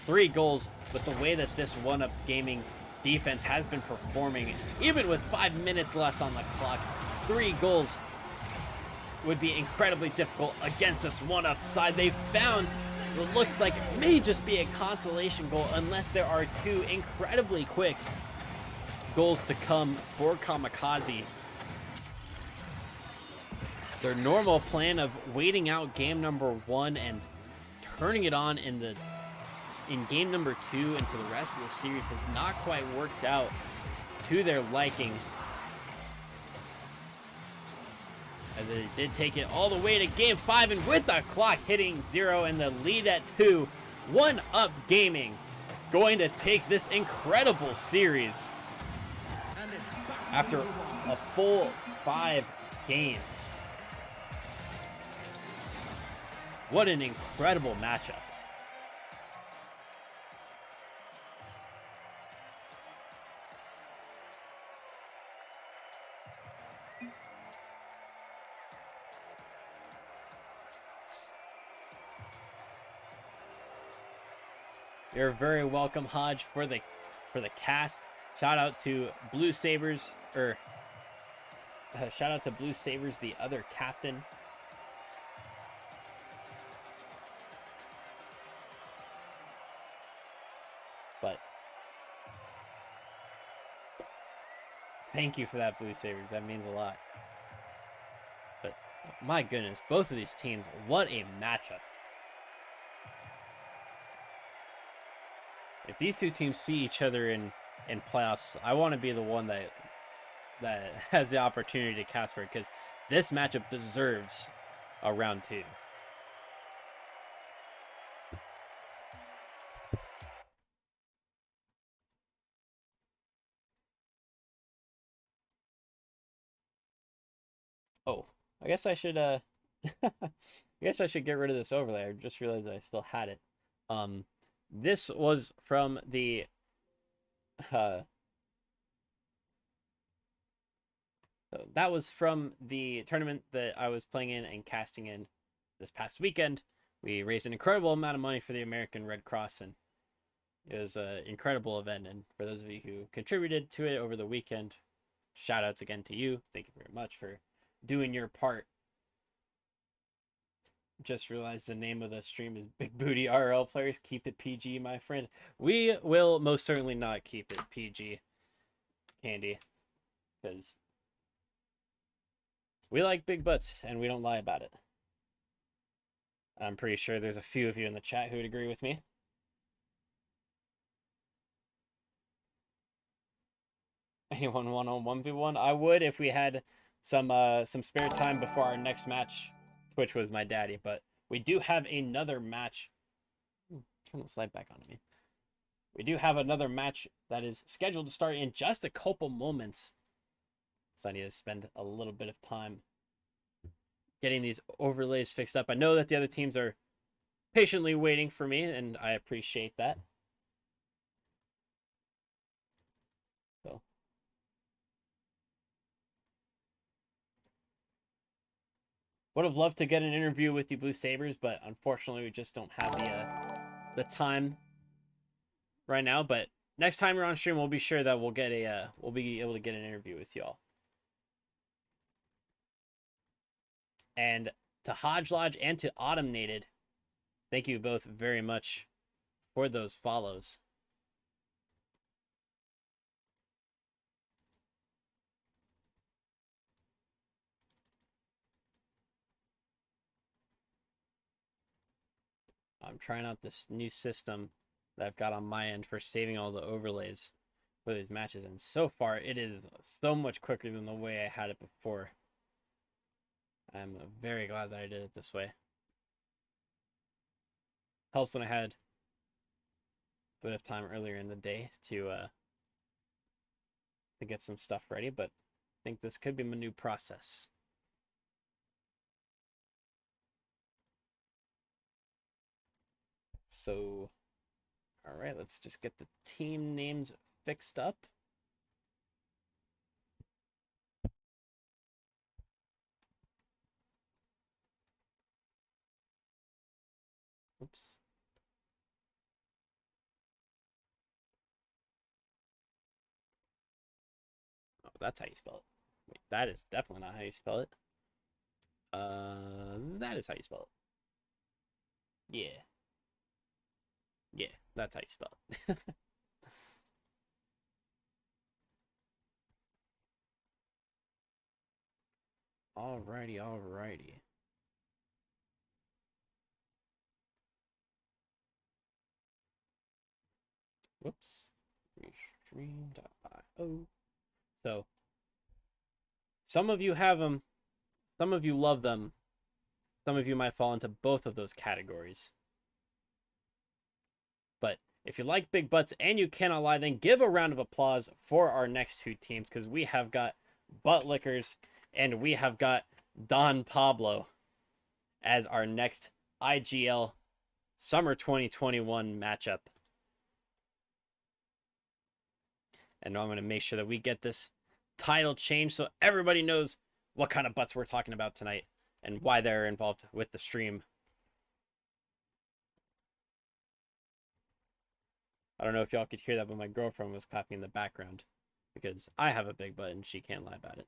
3 goals with the way that this One Up Gaming defense has been performing. Even with 5 minutes left on the clock, 3 goals would be incredibly difficult against this One Up side. They found what looks like may just be a consolation goal, unless there are 2 incredibly quick goals to come for Kamikaze. Their normal plan of waiting out game number 1 and turning it on in game number 2 and for the rest of the series has not quite worked out to their liking, as they did take it all the way to game 5, and with the clock hitting 0 and the lead at 2, One Up Gaming going to take this incredible series after a full 5 games. What an incredible matchup. You're very welcome, Hodge, for the cast. Shout out to Blue Sabres, or shout out to Blue Sabres, the other captain. But thank you for that, Blue Sabres. That means a lot. But my goodness, both of these teams, what a matchup. If these 2 teams see each other in playoffs, I want to be the one that has the opportunity to cast for it, because this matchup deserves a round 2. Oh, I guess I should I guess I should get rid of this overlay. I just realized I still had it. This was from the that was from the tournament that I was playing in and casting in this past weekend. We raised an incredible amount of money for the American Red Cross, and it was an incredible event. And for those of you who contributed to it over the weekend, shout outs again to you. Thank you very much for doing your part. Just realized the name of the stream is Big Booty RL Players. Keep it PG, my friend. We will most certainly not keep it PG, Candy, because we like big butts and we don't lie about it. I'm pretty sure there's a few of you in the chat who would agree with me. Anyone want on 1v1? I would if we had some spare time before our next match. Twitch was my daddy, but we do have another match Turn the slide back on me. We do have another match that is scheduled to start in just a couple moments. So I need to spend a little bit of time getting these overlays fixed up. I know that the other teams are patiently waiting for me, and I appreciate that. So would have loved to get an interview with you Blue Sabres, but unfortunately we just don't have the time right now. But next time you're on stream, we'll be sure that we'll be able to get an interview with y'all. And to Hodge Lodge and to Autumnated, thank you both very much for those follows. I'm trying out this new system that I've got on my end for saving all the overlays for these matches, and so far it is so much quicker than the way I had it before. I'm very glad that I did it this way. Helps when I had a bit of time earlier in the day to get some stuff ready, but I think this could be my new process. So, all right, let's just get the team names fixed up. Oops. Oh, that's how you spell it. Wait, that is definitely not how you spell it. That is how you spell it. Yeah. Yeah, that's how you spell it. Alrighty, alrighty. Whoops. Restream.io. So, some of you have them, some of you love them, some of you might fall into both of those categories. But if you like big butts and you cannot lie, then give a round of applause for our next two teams, because we have got Butt Lickers and we have got Don Pablo as our next IGL Summer 2021 matchup. And I'm going to make sure that we get this title changed so everybody knows what kind of butts we're talking about tonight and why they're involved with the stream. I don't know if y'all could hear that, but my girlfriend was clapping in the background because I have a big butt and she can't lie about it.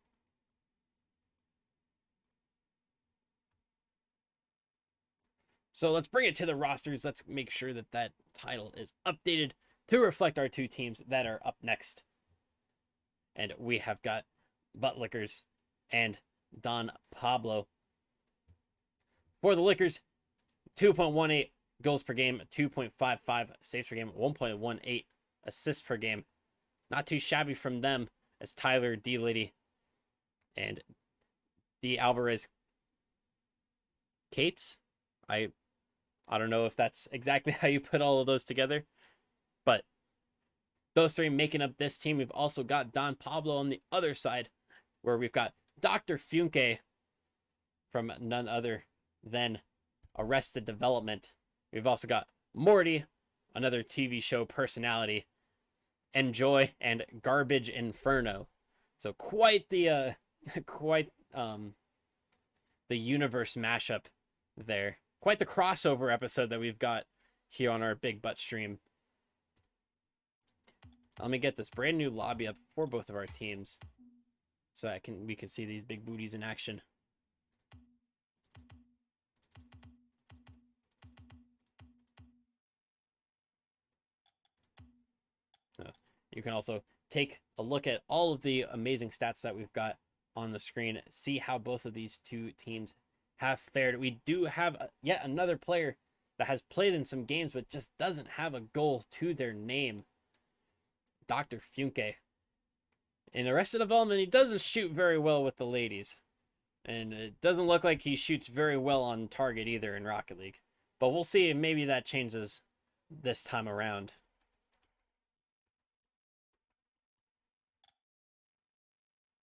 So let's bring it to the rosters. Let's make sure that that title is updated to reflect our two teams that are up next. And we have got Butt Lickers and Don Pablo. For the Lickers, 2.18 goals per game, 2.55 saves per game, 1.18 assists per game. Not too shabby from them as Tyler D. Liddy and D. Alvarez Cates. I don't know if that's exactly how you put all of those together, but those three making up this team. We've also got Don Pablo on the other side, where we've got Dr. Funke from none other than Arrested Development. We've also got Morty, another TV show personality, Enjoy, and Garbage Inferno. So quite the universe mashup there. Quite the crossover episode that we've got here on our Big Butt stream. Let me get this brand new lobby up for both of our teams so that we can see these big booties in action. You can also take a look at all of the amazing stats that we've got on the screen, see how both of these two teams have fared. We do have yet another player that has played in some games but just doesn't have a goal to their name. Dr. Funke. In Arrested Development, he doesn't shoot very well with the ladies. And it doesn't look like he shoots very well on target either in Rocket League. But we'll see if maybe that changes this time around.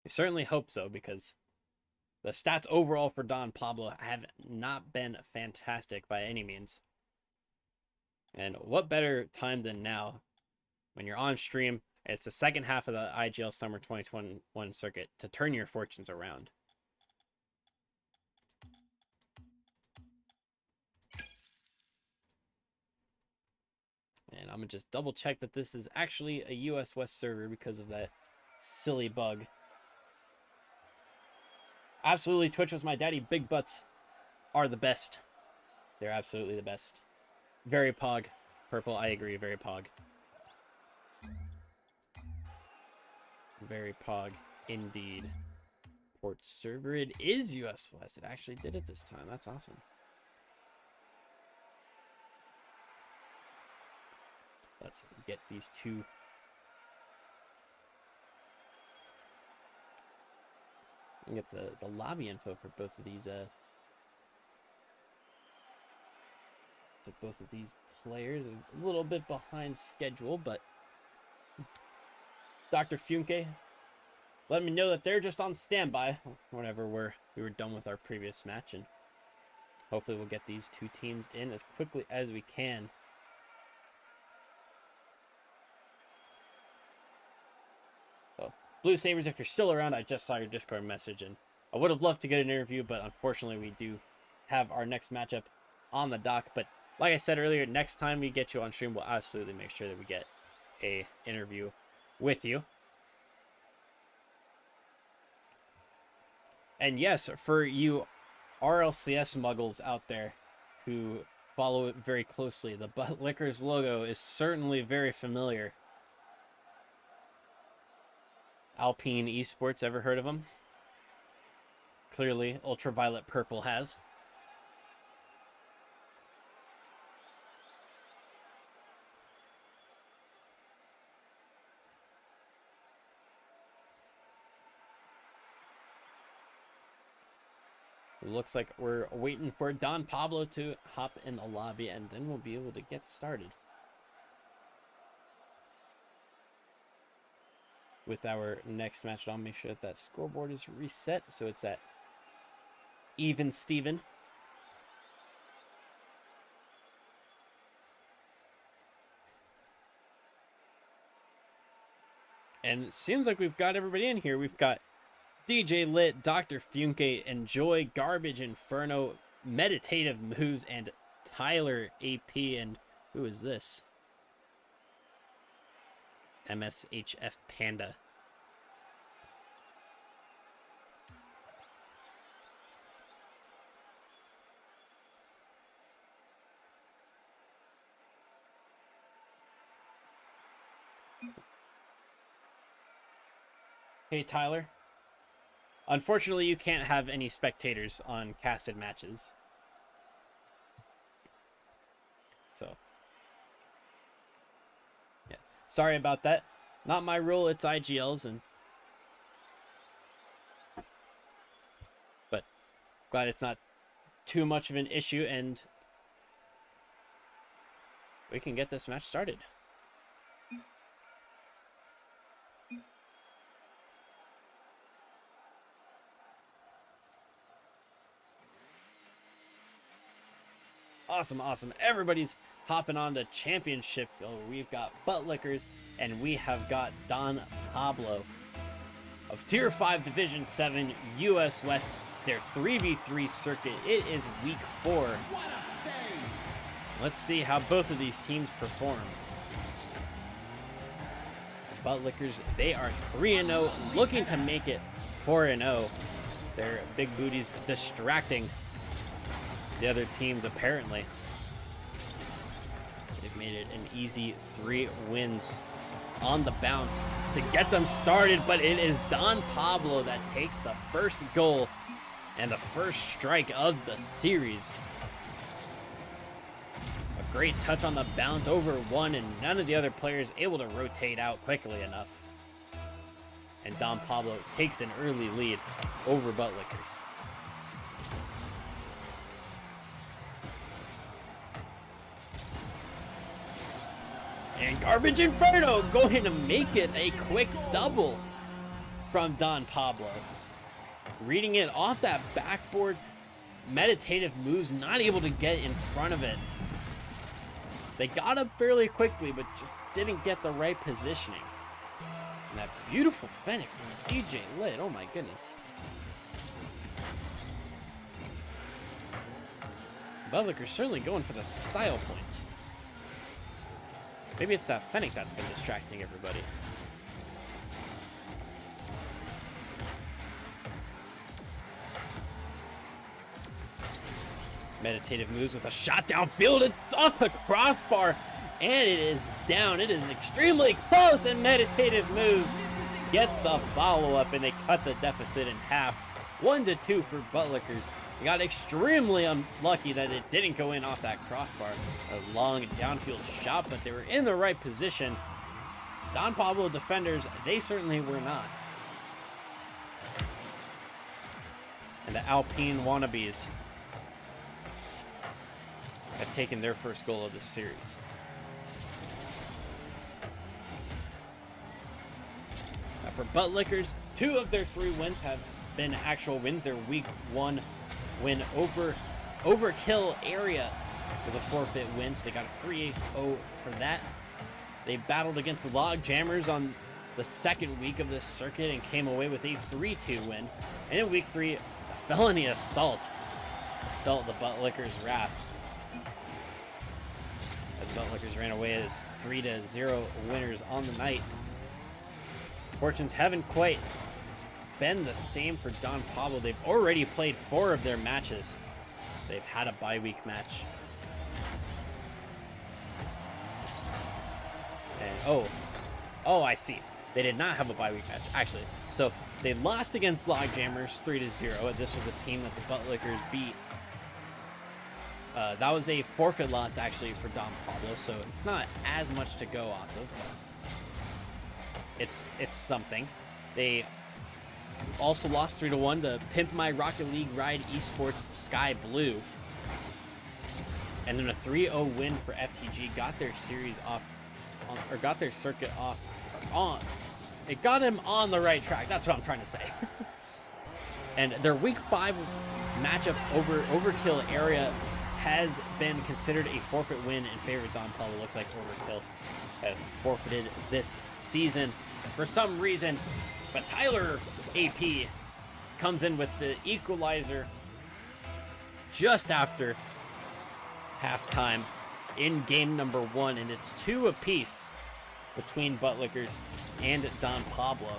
I certainly hope so, because the stats overall for Don Pablo have not been fantastic by any means. And what better time than now, when you're on stream, it's the second half of the IGL Summer 2021 circuit, to turn your fortunes around. And I'm going to just double check that this is actually a US West server because of that silly bug. Absolutely, Twitch was my daddy. Big butts are the best. They're absolutely the best. Very pog. Purple, I agree. Very pog. Very pog indeed. Port server. It is US West. It actually did it this time. That's awesome. Let's get these two. Get the lobby info for both of these players. A little bit behind schedule, but Dr. Funke let me know that they're just on standby whenever we were done with our previous match, and hopefully we'll get these two teams in as quickly as we can. Blue Sabres, if you're still around, I just saw your Discord message, and I would have loved to get an interview, but unfortunately we do have our next matchup on the dock. But like I said earlier, next time we get you on stream, we'll absolutely make sure that we get a interview with you. And yes, for you RLCS muggles out there who follow it very closely, the Butt Lickers logo is certainly very familiar. Alpine Esports, ever heard of them? Clearly, Ultraviolet Purple has. It looks like we're waiting for Don Pablo to hop in the lobby, and then we'll be able to get started with our next match. I'll make sure that scoreboard is reset, so it's at even Steven. And it seems like we've got everybody in here. We've got DJ Lit, Dr. Funke, Enjoy, Garbage Inferno, Meditative Moves, and Tyler AP. And who is this? MSHF Panda. Hey, Tyler. Unfortunately, you can't have any spectators on casted matches. So, yeah. Sorry about that. Not my rule, it's IGL's, but glad it's not too much of an issue, and we can get this match started. Awesome, awesome. Everybody's hopping on to championship. We've got Butt Lickers, and we have got Don Pablo of Tier 5 Division 7 US West, their 3v3 circuit. It is week 4. Let's see how both of these teams perform. Butt Lickers, they are 3-0, looking to make it 4-0. Their big booties distracting the other teams, apparently. They've made it an easy 3 wins on the bounce to get them started, but it is Don Pablo that takes the first goal and the first strike of the series. A great touch on the bounce over one, and none of the other players able to rotate out quickly enough. And Don Pablo takes an early lead over Butt Lickers. And Garbage Inferno going to make it a quick double from Don Pablo. Reading it off that backboard. Meditative moves, not able to get in front of it. They got up fairly quickly, but just didn't get the right positioning. And that beautiful Fennec from DJ Lit, oh my goodness. Butlicker's certainly going for the style points. Maybe it's that Fennec that's been distracting everybody. Meditative moves with a shot downfield. It's off the crossbar, and it is down. It is extremely close, and Meditative moves gets the follow-up, and they cut the deficit in half. 1-2 for Buttlickers. They got extremely unlucky that it didn't go in off that crossbar. A long downfield shot, but they were in the right position. Don Pablo defenders, they certainly were not. And the Alpine wannabes have taken their first goal of this series. Now for Buttlickers, 2 of their 3 wins have been actual wins. Their week 1 win over Overkill Area was a forfeit win, so they got a 3-0 for that. They battled against Log Jammers on the second week of this circuit and came away with a 3-2 win. And in week 3, a felony assault felt the Buttlickers' wrath, as Buttlickers ran away as 3-0 winners on the night. Fortunes haven't quite been the same for Don Pablo. They've already played 4 of their matches. They've had a bye week match. And oh, I see. They did not have a bye week match, actually. So they lost against Log Jammers 3-0. This was a team that the Buttlickers beat. That was a forfeit loss, actually, for Don Pablo, so it's not as much to go off of, but it's something. They also lost 3-1 to Pimp My Rocket League Ride Esports Sky Blue. And then a 3-0 win for FTG got their series off, or got their circuit off, on. It got him on the right track. That's what I'm trying to say. And their week 5 matchup Overkill Area has been considered a forfeit win in favor of Don Pablo. Looks like Overkill has forfeited this season for some reason. But Tyler AP comes in with the equalizer just after halftime in game number 1, and it's 2 apiece between Buttlickers and Don Pablo.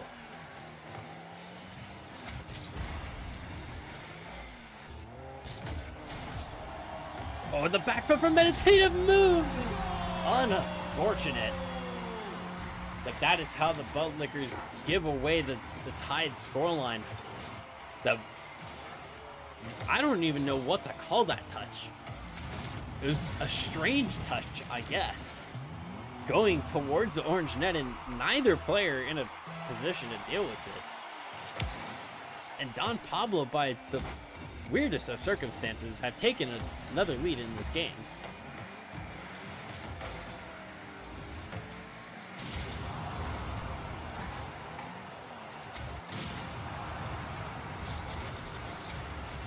Oh, the back foot from Meditative move! Unfortunate. But that is how the Buttlickers give away the tied scoreline. I don't even know what to call that touch. It was a strange touch, I guess. Going towards the orange net, and neither player in a position to deal with it. And Don Pablo, by the weirdest of circumstances, have taken another lead in this game.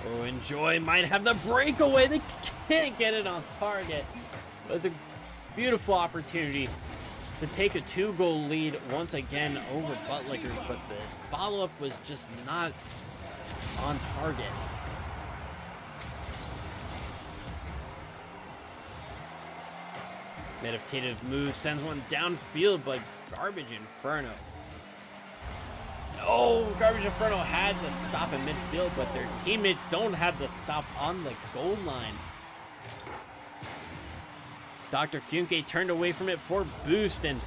Oh, Enjoy might have the breakaway. They can't get it on target. But it's a beautiful opportunity to take a 2-goal lead once again over Buttlickers, but the follow-up was just not on target. Meditative move sends one downfield, but Garbage Inferno. Oh, Garbage Inferno had the stop in midfield, but their teammates don't have the stop on the goal line. Dr. Funke turned away from it for boost, and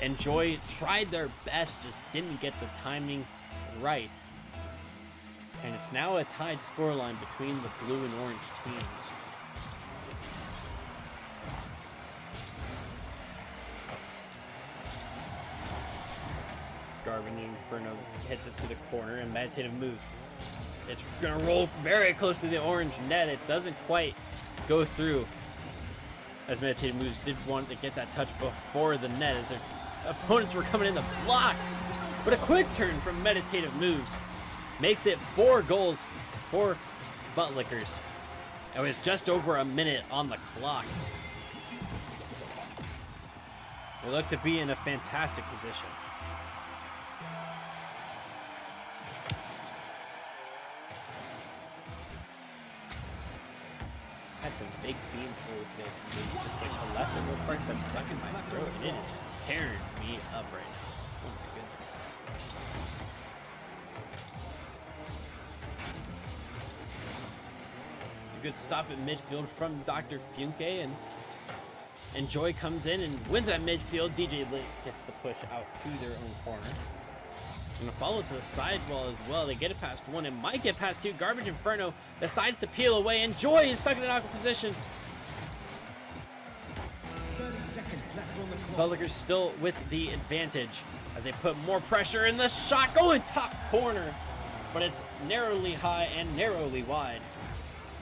Enjoy tried their best, just didn't get the timing right. And it's now a tied scoreline between the blue and orange teams. Garbage Inferno hits it to the corner, and Meditative moves. It's gonna roll very close to the orange net. It doesn't quite go through. as Meditative Moves did want to get that touch before the net as their opponents were coming in to block. But a quick turn from Meditative Moves makes it 4 goals for Buttlickers. And with just over a minute on the clock, they look to be in a fantastic position. Had some baked beans earlier today. It's just like a leftover part that's stuck in my throat, and it is tearing me up right now. Oh my goodness. It's a good stop at midfield from Dr. Funke, and Joy comes in and wins at midfield. DJ Lit gets the push out to their own corner. Gonna follow to the sidewall as well. They get it past 1 and might get past 2. Garbage Inferno decides to peel away, and Joy is stuck in an awkward position. 30 seconds left on the clock. Buttlickers still with the advantage as they put more pressure in the shot going top corner, but it's narrowly high and narrowly wide.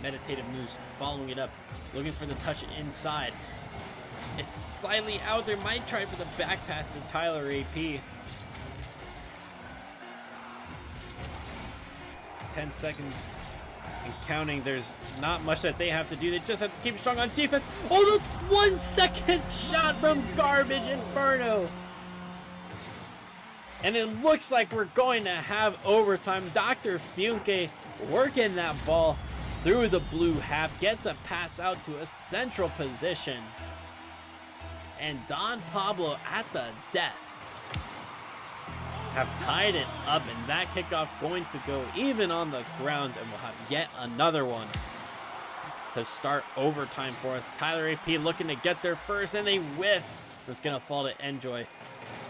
Meditative Moves following it up, looking for the touch inside. It's slightly out there. Might try for the back pass to Tyler AP. 10 seconds and counting. There's not much that they have to do. They just have to keep strong on defense. Oh, the 1 second shot from Garbage Inferno. And it looks like we're going to have overtime. Dr. Funke working that ball through the blue half. Gets a pass out to a central position. And Don Pablo at the death have tied it up, and that kickoff going to go even on the ground, and we'll have yet another one to start overtime for us. Tyler AP looking to get there first, and they whiff. It's gonna fall to Enjoy.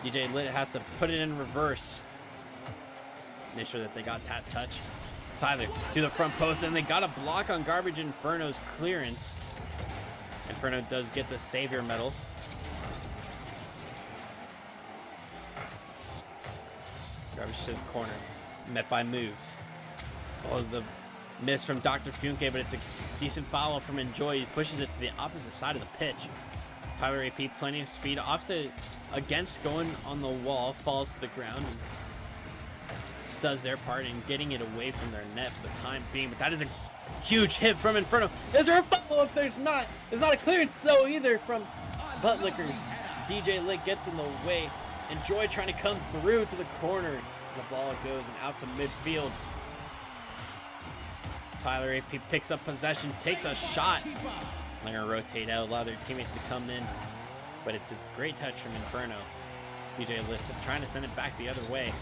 DJ Lit has to put it in reverse. Make sure that they got tap touch. Tyler to the front post, and they got a block on Garbage Inferno's clearance. Inferno does get the Savior medal. Garbage to the corner, met by Moves. Oh, the miss from Dr. Funke, but it's a decent follow from Enjoy. He pushes it to the opposite side of the pitch. Tyler AP, plenty of speed, opposite against going on the wall, falls to the ground and does their part in getting it away from their net for the time being. But that is a huge hit from Inferno. Is there a follow-up? There's not. There's not a clearance though either from Buttlickers. DJ Lit gets in the way. Enjoy trying to come through to the corner. The ball goes and out to midfield. Tyler AP picks up possession, takes a shot. They're gonna rotate out, allow their teammates to come in, but it's a great touch from Inferno. DJ Lit trying to send it back the other way.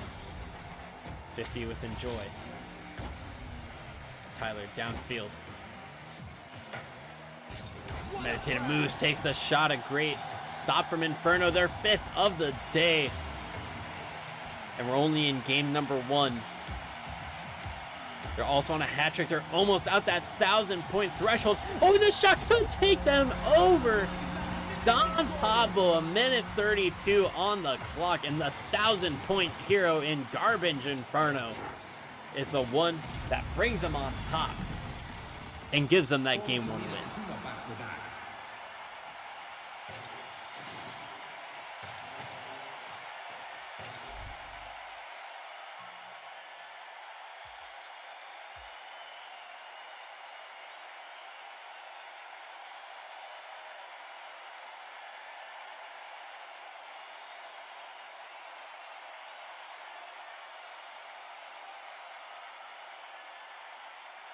50 with Enjoy. Tyler downfield. Meditative Moves, takes the shot. A great stop from Inferno, their 5th of the day. And we're only in game number 1. They're also on a hat trick. They're almost out that 1,000-point threshold. Oh, this shot could take them over. Don Pablo, a minute 32 on the clock, and the 1,000-point hero in Garbage Inferno is the one that brings them on top and gives them that game 1 win.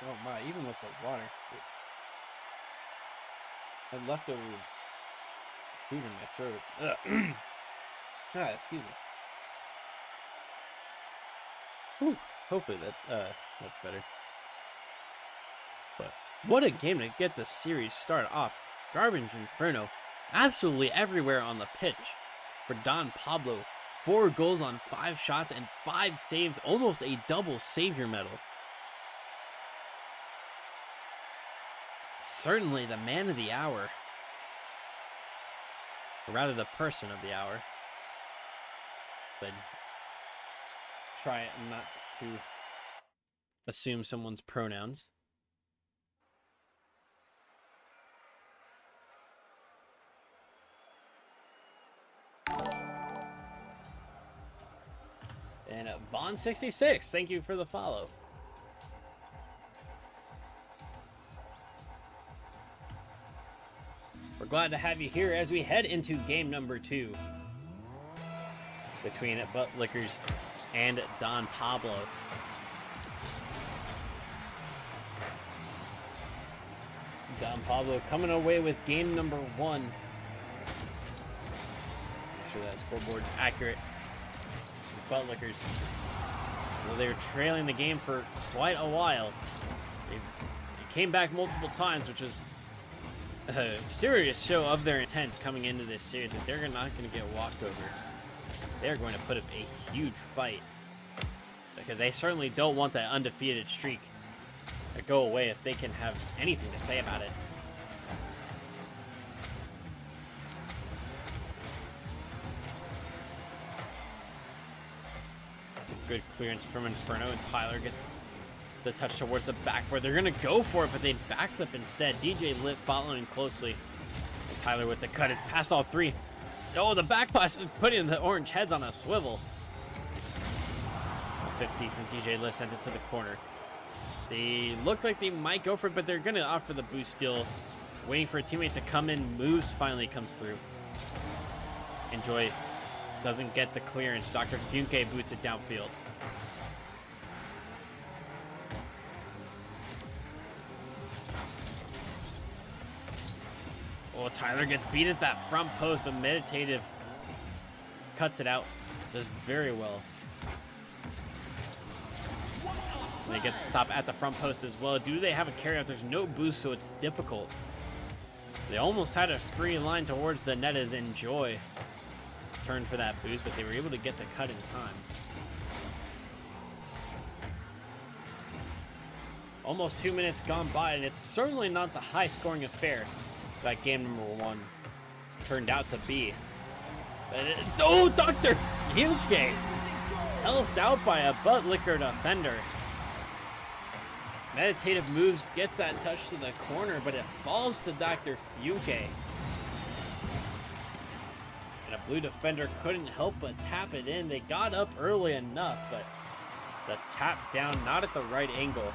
Oh my, even with the water. I left over food in my throat. Excuse me. Whew. Hopefully that's better. But what a game to get the series started off. Garbage Inferno absolutely everywhere on the pitch for Don Pablo. 4 goals on 5 shots and 5 saves, almost a double savior medal. Certainly the man of the hour. Or rather, the person of the hour. So I try not to assume someone's pronouns. And Vaughn66, thank you for the follow. We're glad to have you here as we head into game number 2 between Butt Lickers and Don Pablo. Don Pablo coming away with game number 1. Make sure that scoreboard's accurate. Butt Lickers, well, they were trailing the game for quite a while. They came back multiple times, which was a serious show of their intent coming into this series. If they're not going to get walked over, they're going to put up a huge fight, because they certainly don't want that undefeated streak to go away if they can have anything to say about it. It's a good clearance from Inferno, and Tyler gets the touch towards the backboard. They're going to go for it, but they backflip instead. DJ Lit following closely. And Tyler with the cut. It's past all 3. Oh, the back pass is putting the orange heads on a swivel. 50 from DJ Lit sends it to the corner. They look like they might go for it, but they're going to opt for the boost steal. Waiting for a teammate to come in. Moves finally comes through. Enjoy doesn't get the clearance. Dr. Funke boots it downfield. Oh, Tyler gets beat at that front post, but Meditative cuts it out. Does very well. And they get the stop at the front post as well. Do they have a carryout? There's no boost, so it's difficult. They almost had a free line towards the net as Enjoy turned for that boost, but they were able to get the cut in time. Almost 2 minutes gone by, and it's certainly not the high-scoring affair that game number 1 turned out to be. Oh, Dr. Yuke! Helped out by a butt liquor defender. Meditative moves, gets that touch to the corner, but it falls to Dr. Fuke. And a blue defender couldn't help but tap it in. They got up early enough, but the tap down not at the right angle.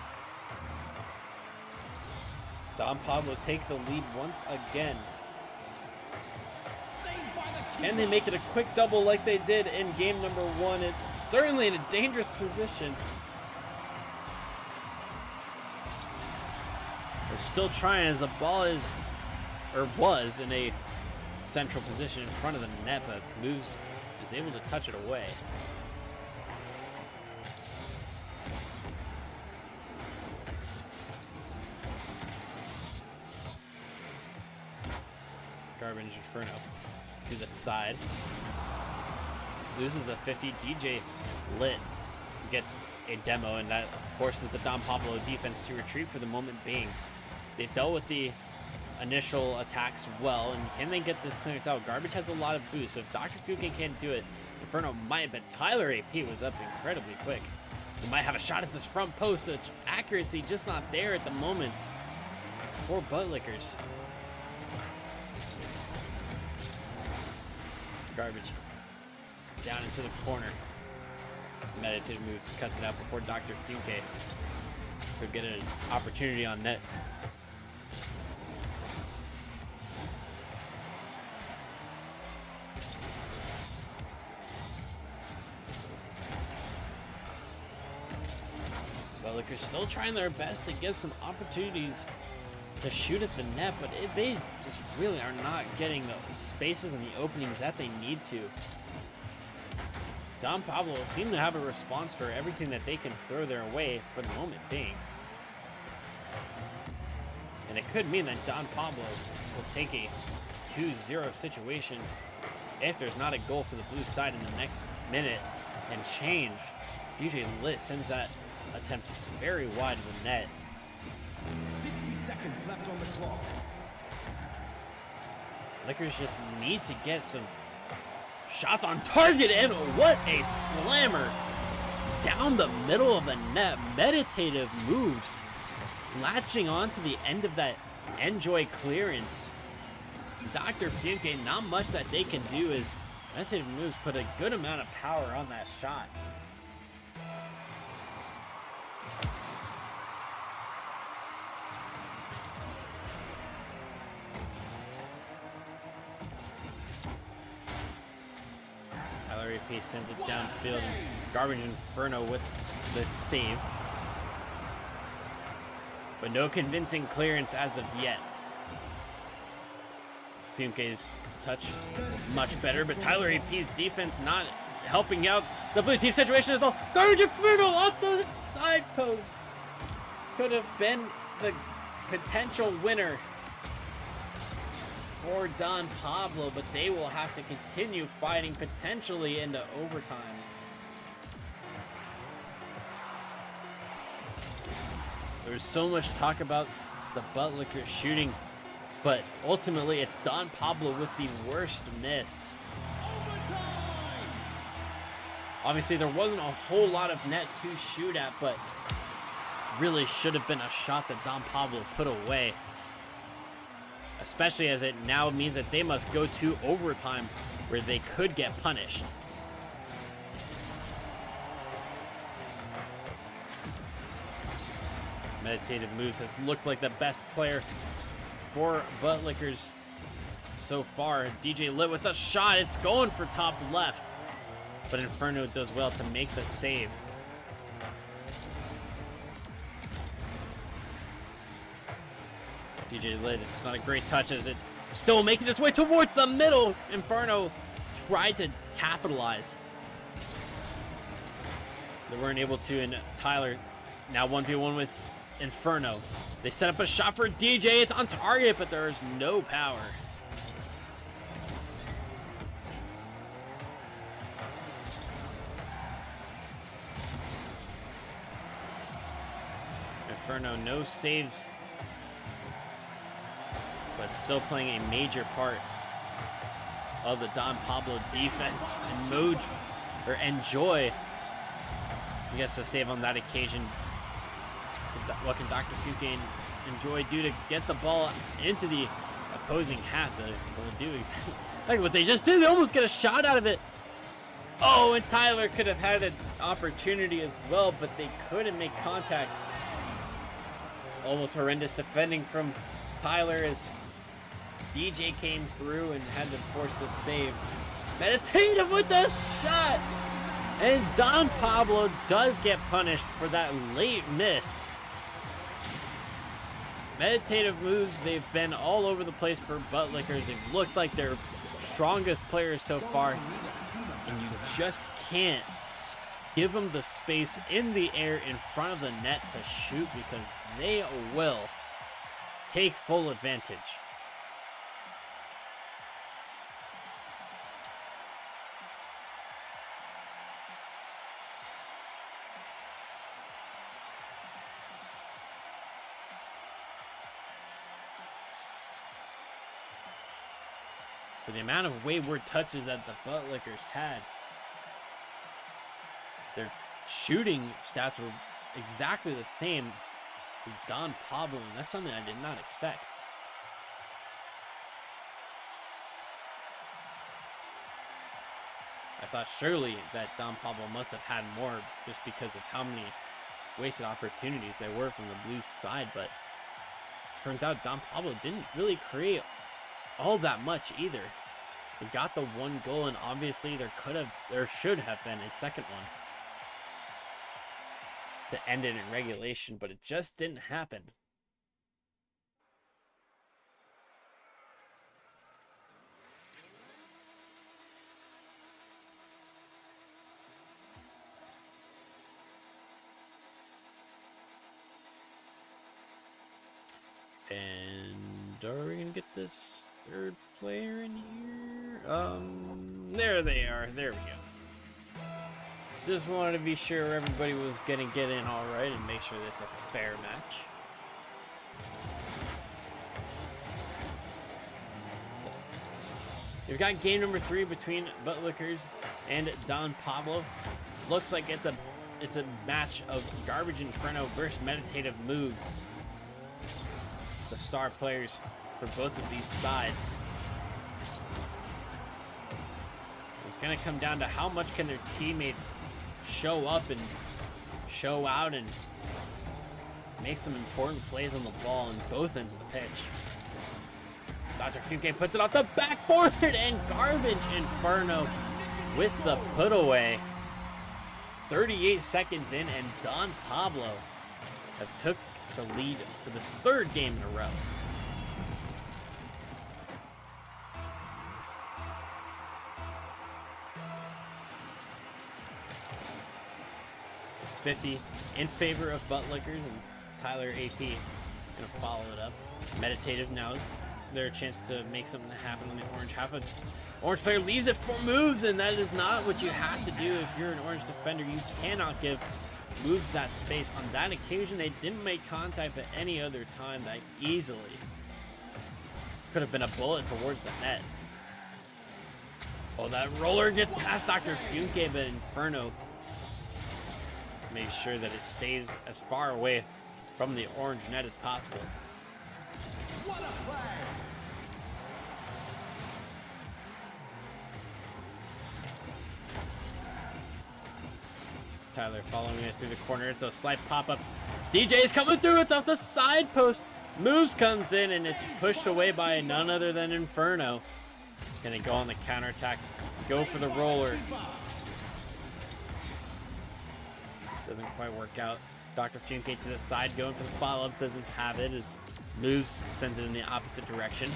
Don Pablo take the lead once again. And they make it a quick double like they did in game number 1. It's certainly in a dangerous position. They're still trying as the ball was in a central position in front of the net, but Moves is able to touch it away. Garbage Inferno to the side. Loses a 50. DJ Lit gets a demo, and that forces the Don Pablo defense to retreat for the moment being. They've dealt with the initial attacks well, and can they get this clearance out? Garbage has a lot of boost, so if Dr. Fuke can't do it, Inferno might, but Tyler AP was up incredibly quick. He might have a shot at this front post. The accuracy just not there at the moment for Butt Lickers. Garbage down into the corner. Meditative moves, cuts it out before Dr. Funke could get an opportunity on net. Well, they're still trying their best to get some opportunities to shoot at the net, but they just really are not getting the spaces and the openings that they need to. Don Pablo seem to have a response for everything that they can throw their way for the moment being. And it could mean that Don Pablo will take a 2-0 situation if there's not a goal for the blue side in the next minute and change. DJ Lit sends that attempt very wide of the net. 60 seconds left on the clock. Lickers just need to get some shots on target, and what a slammer down the middle of the net. Meditative moves, latching on to the end of that Enjoy clearance. Dr. Funke, not much that they can do as Meditative moves put a good amount of power on that shot. Tyler AP sends it downfield, and Garbage Inferno with the save. But no convincing clearance as of yet. Funke's touch much better, but Tyler AP's defense not helping out the blue team situation as well. Garbage Inferno off the side post. Could have been the potential winner for Don Pablo, but they will have to continue fighting potentially into overtime. There's so much talk about the Buttlickers shooting, but ultimately it's Don Pablo with the worst miss. Obviously there wasn't a whole lot of net to shoot at, but really should have been a shot that Don Pablo put away. Especially as it now means that they must go to overtime where they could get punished. Meditative Moves has looked like the best player for Buttlickers so far. DJ Lit with a shot. It's going for top left. But Inferno does well to make the save. DJ Lit, it's not a great touch as it still making its way towards the middle. Inferno tried to capitalize. They weren't able to, and Tyler now 1v1 with Inferno. They set up a shot for DJ. It's on target, but there is no power. Inferno, no saves, but still playing a major part of the Don Pablo defense. And Joy, I guess, to save on that occasion. What can Dr. Funke and Joy do to get the ball into the opposing half? They'll do exactly like what they just did. They almost get a shot out of it. Oh, and Tyler could have had an opportunity as well, but they couldn't make contact. Almost horrendous defending from Tyler as DJ came through and had to force a save. Meditative with the shot! And Don Pablo does get punished for that late miss. Meditative Moves, they've been all over the place for Buttlickers. They've looked like their strongest players so far. And you just can't give them the space in the air in front of the net to shoot, because they will take full advantage. For the amount of wayward touches that the Buttlickers had, their shooting stats were exactly the same as Don Pablo, and that's something I did not expect. I thought surely that Don Pablo must have had more just because of how many wasted opportunities there were from the blue side, but turns out Don Pablo didn't really create all that much either. They got the one goal, and obviously there should have been a second one to end it in regulation, but it just didn't happen. And are we gonna get this third player in here? There they are. There we go. Just wanted to be sure everybody was gonna get in all right and make sure that's a fair match. We've got game number 3 between Buttlickers and Don Pablo. Looks like it's a match of Garbage Inferno versus Meditative Moves. The star players for both of these sides. It's going to come down to how much can their teammates show up and show out and make some important plays on the ball on both ends of the pitch. Dr. Funke puts it off the backboard, and Garbage Inferno with the put away. 38 seconds in, and Don Pablo have took the lead for the third game in a row. .50 in favor of Buttlickers, and Tyler AP gonna follow it up. Meditative now. Their chance to make something happen on the orange half. An orange player leaves it for moves, and that is not what you have to do if you're an orange defender. You cannot give moves that space. On that occasion, they didn't make contact, but any other time that easily could have been a bullet towards the net. Oh, that roller gets past Dr. Funke, but Inferno makes sure that it stays as far away from the orange net as possible. What a play! Tyler following it through the corner. It's a slight pop-up. DJ's coming through. It's off the side post. Moves comes in, and it's pushed away by none other than Inferno. Gonna go on the counterattack. Go for the roller. Doesn't quite work out. Dr. Funke to the side, going for the follow-up. Doesn't have it. His moves sends it in the opposite direction.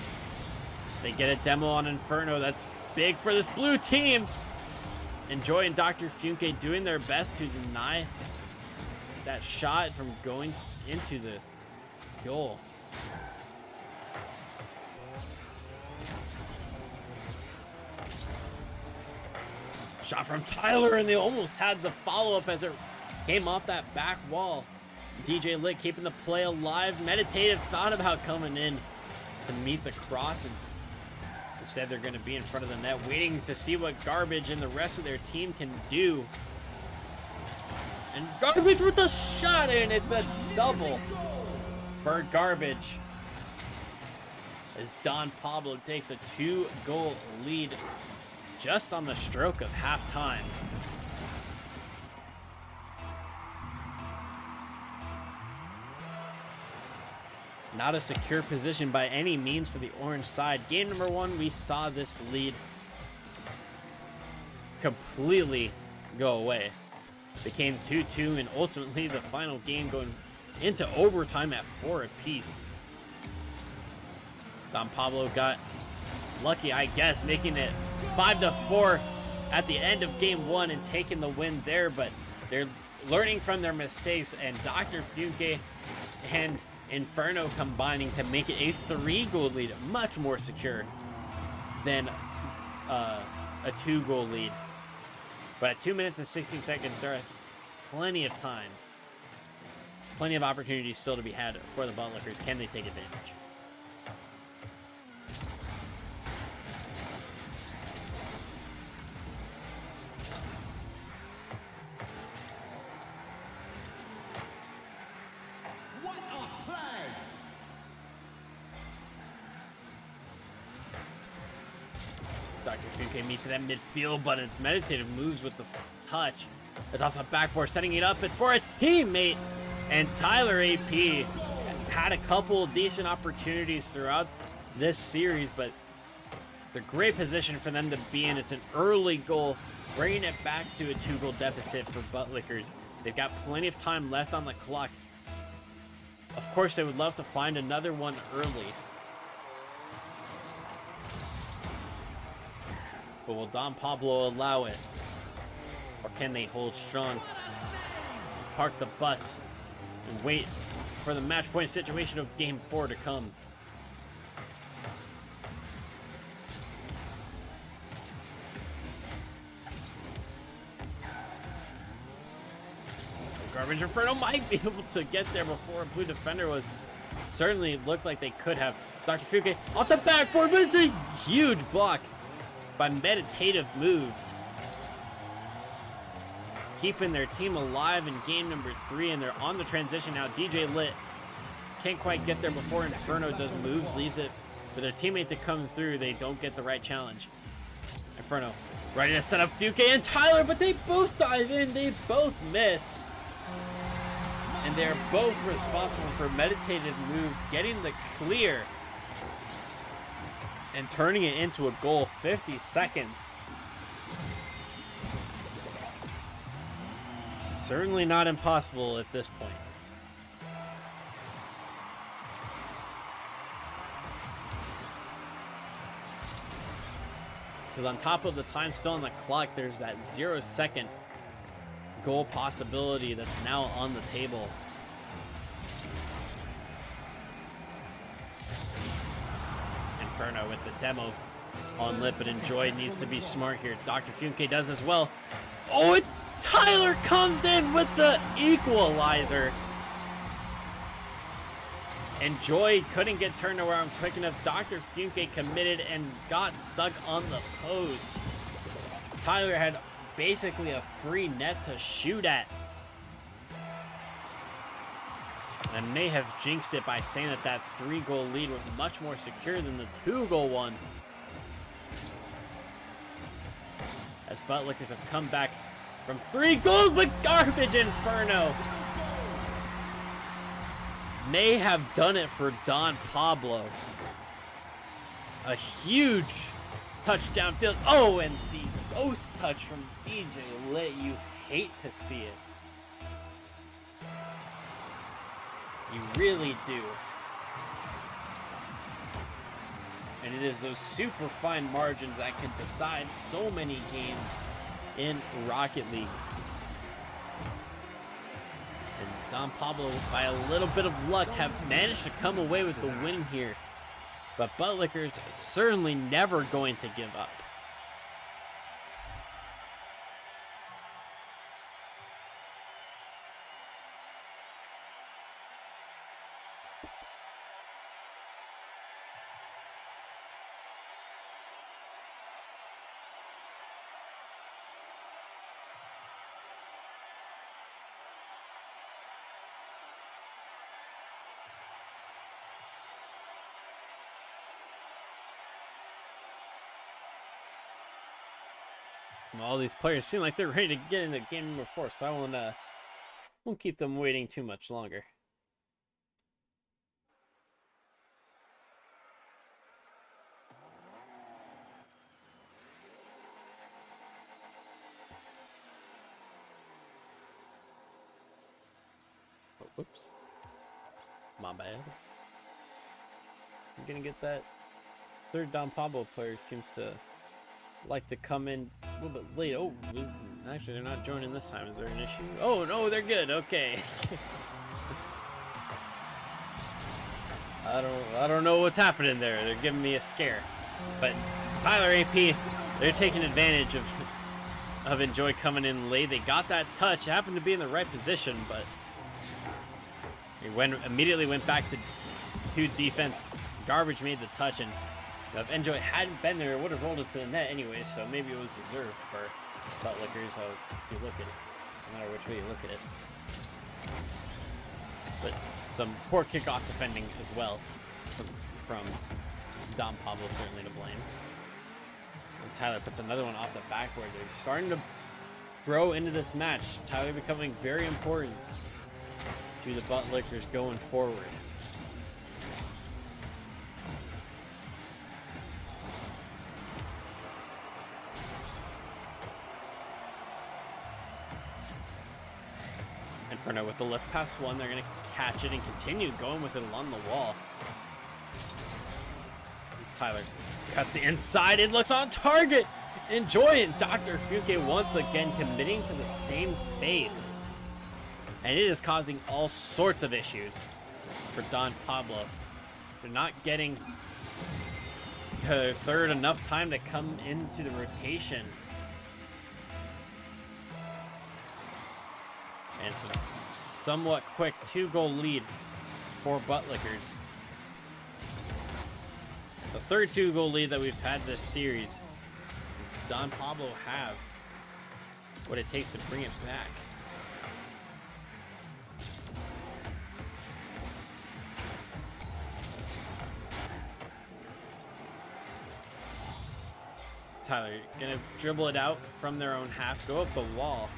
They get a demo on Inferno. That's big for this blue team. Enjoy and Dr. Funke doing their best to deny that shot from going into the goal. Shot from Tyler, and they almost had the follow-up as it came off that back wall. DJ Lit keeping the play alive. Meditative thought about coming in to meet the cross, and instead they're going to be in front of the net waiting to see what Garbage and the rest of their team can do. And Garbage with the shot, and it's a double for Garbage as Don Pablo takes a 2-goal lead just on the stroke of halftime. Not a secure position by any means for the orange side. Game number 1, we saw this lead completely go away. Became 2-2, and ultimately the final game going into overtime at 4 apiece. Don Pablo got lucky, I guess, making it 5-4 at the end of game 1 and taking the win there, but they're learning from their mistakes, and Dr. Funke and Inferno combining to make it a 3-goal lead, much more secure than a 2-goal lead. But at 2 minutes and 16 seconds, there are plenty of time, plenty of opportunities still to be had for the Buttlickers. Can they take advantage? What a play! Dr. Funke meets it at midfield, but it's Meditative moves with the touch. It's off the backboard, setting it up for a teammate. And Tyler AP had a couple decent opportunities throughout this series, but it's a great position for them to be in. It's an early goal, bringing it back to a 2-goal deficit for Buttlickers. They've got plenty of time left on the clock. Of course, they would love to find another one early. But will Don Pablo allow it? Or can they hold strong, park the bus, and wait for the match point situation of game 4 to come? Garbage Inferno might be able to get there before a blue defender was. Certainly looked like they could have. Dr. Funke off the backboard, but it's a huge block by Meditative moves, keeping their team alive in game number 3, and they're on the transition now. DJ Lit can't quite get there before Inferno does moves, leaves it for their teammate to come through. They don't get the right challenge. Inferno Ready to set up Fuke and Tyler, but they both dive in. They both miss. And they're both responsible for meditative moves, getting the clear and turning it into a goal. 50 seconds. Certainly not impossible at this point. Because on top of the time still on the clock, there's that 0-second goal possibility that's now on the table. Inferno with the demo on lip, but Enjoy needs to be smart here. Dr. Funke does as well. Oh, and Tyler comes in with the equalizer. Enjoy couldn't get turned around quick enough. Dr. Funke committed and got stuck on the post. Tyler had basically a free net to shoot at. And may have jinxed it by saying that that 3-goal lead was much more secure than the 2-goal one. As Buttlickers have come back from 3 goals, but garbage Inferno. May have done it for Don Pablo. A huge touchdown field. Oh, and the ghost touch from DJ Lit. You hate to see it. You really do. And it is those super fine margins that can decide so many games in Rocket League. And Don Pablo, by a little bit of luck, have managed to come away with the win here. But Buttlickers certainly never going to give up. All these players seem like they're ready to get into game number 4, so I won't keep them waiting too much longer. Oh, whoops. My bad. I'm gonna get that. Third Don Pablo player seems to like to come in a little bit late. Oh, actually they're not joining this time. Is there an issue? Oh no, they're good. Okay. I don't know what's happening there. They're giving me a scare. But Tyler AP, they're taking advantage of Enjoy coming in late. They got that touch. It happened to be in the right position, but he immediately went back to defense. Garbage made the touch, and if Enjoy hadn't been there, it would have rolled it to the net anyway, so maybe it was deserved for Buttlickers, if you look at it, no matter which way you look at it. But some poor kickoff defending as well from Don Pablo, certainly to blame. As Tyler puts another one off the backboard, they're starting to grow into this match. Tyler becoming very important to the Buttlickers going forward. Inferno with the left pass one. They're going to catch it and continue going with it along the wall. Tyler cuts the inside. It looks on target. Enjoy it. Dr. Fuke once again committing to the same space. And it is causing all sorts of issues for Don Pablo. They're not getting third enough time to come into the rotation. And it's a somewhat quick 2-goal lead for Buttlickers. The third 2-goal lead that we've had this series. Does Don Pablo have what it takes to bring it back? Tyler gonna dribble it out from their own half, go up the wall.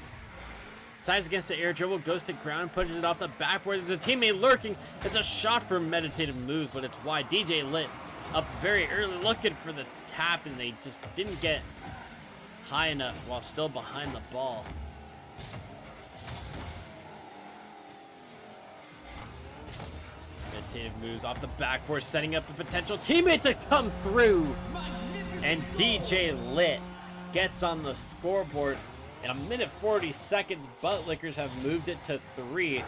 Sides against the air dribble, goes to ground, pushes it off the backboard. There's a teammate lurking. It's a shot for meditative moves, but it's wide. DJ Lit up very early, looking for the tap, and they just didn't get high enough while still behind the ball. Meditative moves off the backboard, setting up a potential teammate to come through. And DJ Lit gets on the scoreboard. In a minute 40 seconds, Buttlickers have moved it to 3.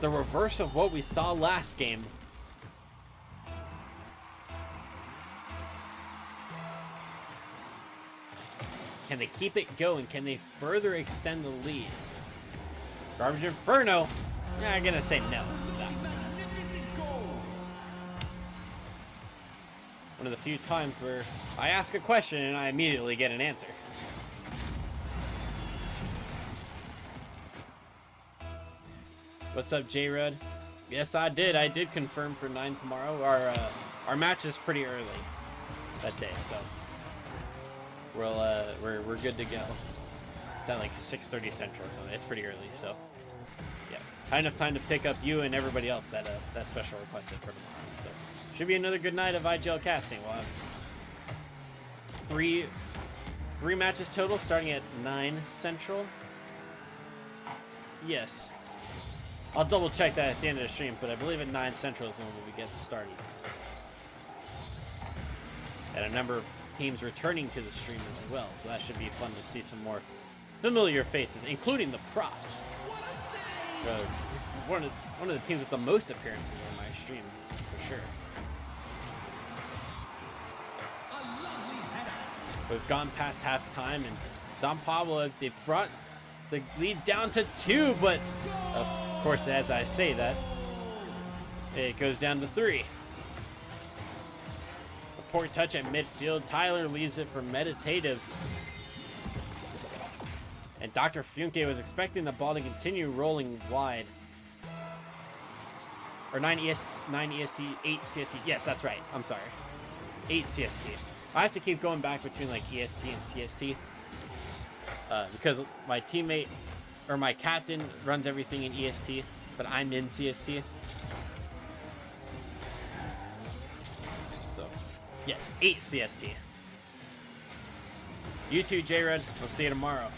The reverse of what we saw last game. Can they keep it going? Can they further extend the lead? Garbage Inferno. Yeah, I'm gonna say no. One of the few times where I ask a question and I immediately get an answer. What's up, J-Rud? Yes, I did. I did confirm for 9 tomorrow. Our match is pretty early that day, so we're good to go. It's at like 6:30 Central, so it's pretty early. So yeah, had enough time to pick up you and everybody else that special requested for tomorrow. So should be another good night of IGL casting. We'll have three matches total, starting at 9 Central. Yes. I'll double check that at the end of the stream, but I believe at 9 Central is when we get started. And a number of teams returning to the stream as well, so that should be fun to see some more familiar faces, including the profs. One of the teams with the most appearances on my stream, for sure. We've gone past halftime, and Don Pablo, they've brought the lead down to 2, but of course, as I say that, it goes down to 3. A poor touch at midfield. Tyler leaves it for meditative. And Dr. Funke was expecting the ball to continue rolling wide. Or 9 EST, 8 CST. Yes, that's right. I'm sorry. 8 CST. I have to keep going back between like EST and CST. Because my teammate, or my captain, runs everything in EST, but I'm in CST. So, yes, 8 CST. You too, J-Red. We'll see you tomorrow.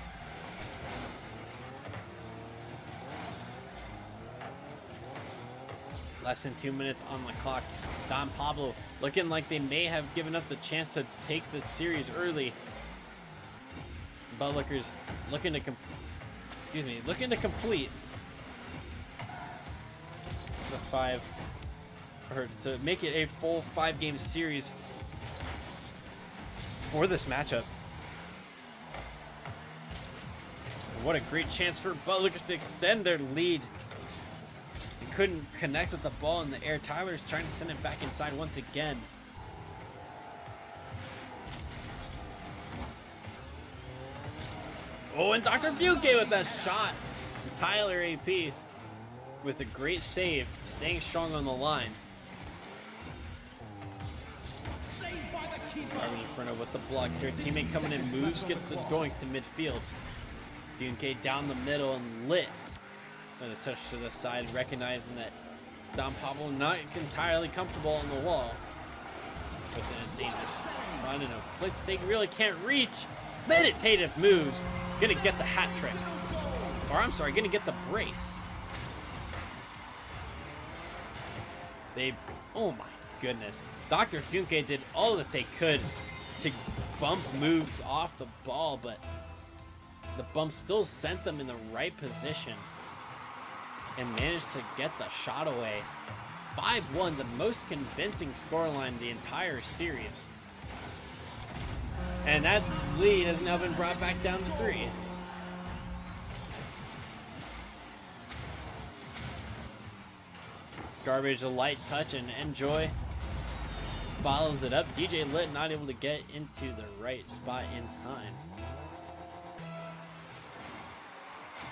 Less than 2 minutes on the clock. Don Pablo looking like they may have given up the chance to take this series early. Buttlickers looking to complete the 5, or to make it a full 5-game series for this matchup. What a great chance for Buttlickers to extend their lead. They couldn't connect with the ball in the air. Tyler's trying to send it back inside once again. Oh, and Dr. Buke with that shot. Tyler AP with a great save, staying strong on the line. Armin Inferno with the block. Their teammate coming in, moves, gets the doink to midfield. Buke down the middle and lit. And it's touched to the side, recognizing that Don Pablo not entirely comfortable on the wall. Puts in a dangerous spot in a place they really can't reach. Meditative moves. Gonna get the hat trick. Or I'm sorry, gonna get the brace. Oh my goodness. Dr. Funke did all that they could to bump moves off the ball, but the bump still sent them in the right position and managed to get the shot away. 5-1, the most convincing scoreline the entire series. And that lead has now been brought back down to 3. Garbage, a light touch, and Enjoy follows it up. DJ Lit not able to get into the right spot in time.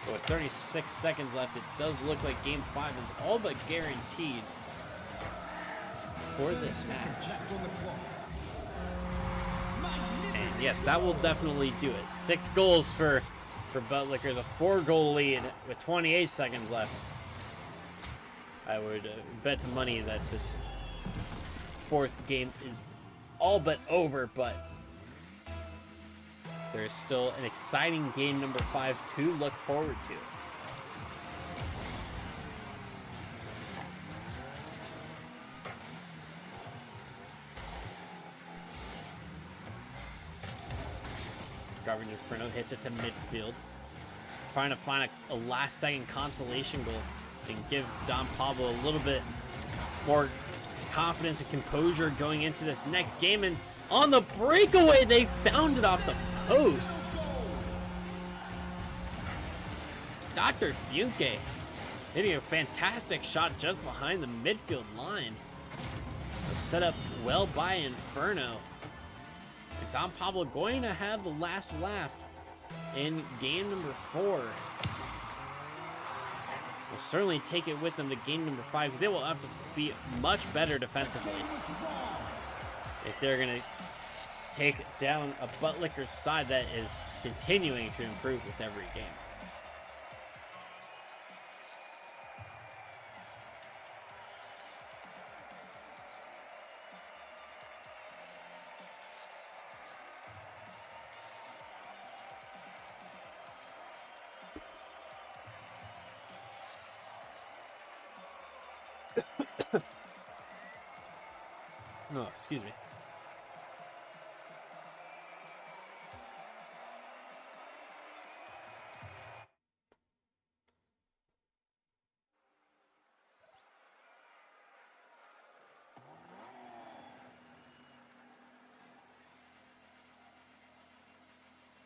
But with 36 seconds left, it does look like Game 5 is all but guaranteed for this match. Yes, that will definitely do it. 6 goals for Buttlickers, a 4-goal lead with 28 seconds left. I would bet money that this 4th game is all but over, but there's still an exciting game number 5 to look forward to. Garbage Inferno hits it to midfield, trying to find a last-second consolation goal and give Don Pablo a little bit more confidence and composure going into this next game. And on the breakaway, they found it off the post. Dr. Funke hitting a fantastic shot just behind the midfield line. It was set up well by Inferno. And Don Pablo going to have the last laugh in game number 4. Will certainly take it with them to game number 5, because they will have to be much better defensively if they're going to take down a Buttlickers side that is continuing to improve with every game. No, excuse me.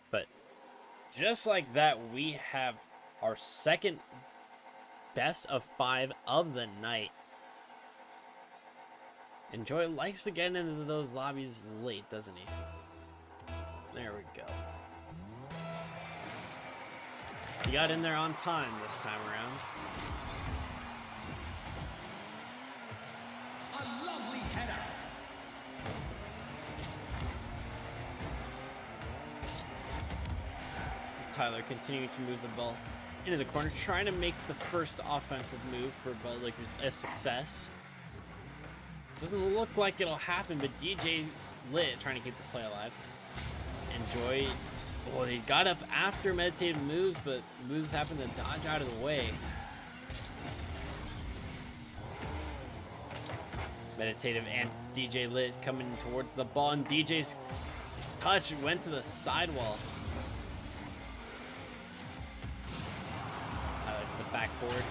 But just like that, we have our second best of 5 of the night. Enjoy likes to get into those lobbies late, doesn't he? There we go. He got in there on time this time around. A lovely header. Tyler continuing to move the ball into the corner, trying to make the first offensive move for Buttlickers a success. Doesn't look like it'll happen, but DJ Lit trying to keep the play alive. Enjoy. Well, they got up after meditative moves, but moves happened to dodge out of the way. Meditative and DJ Lit coming towards the ball, and DJ's touch went to the sidewall. Tyler to the backboard.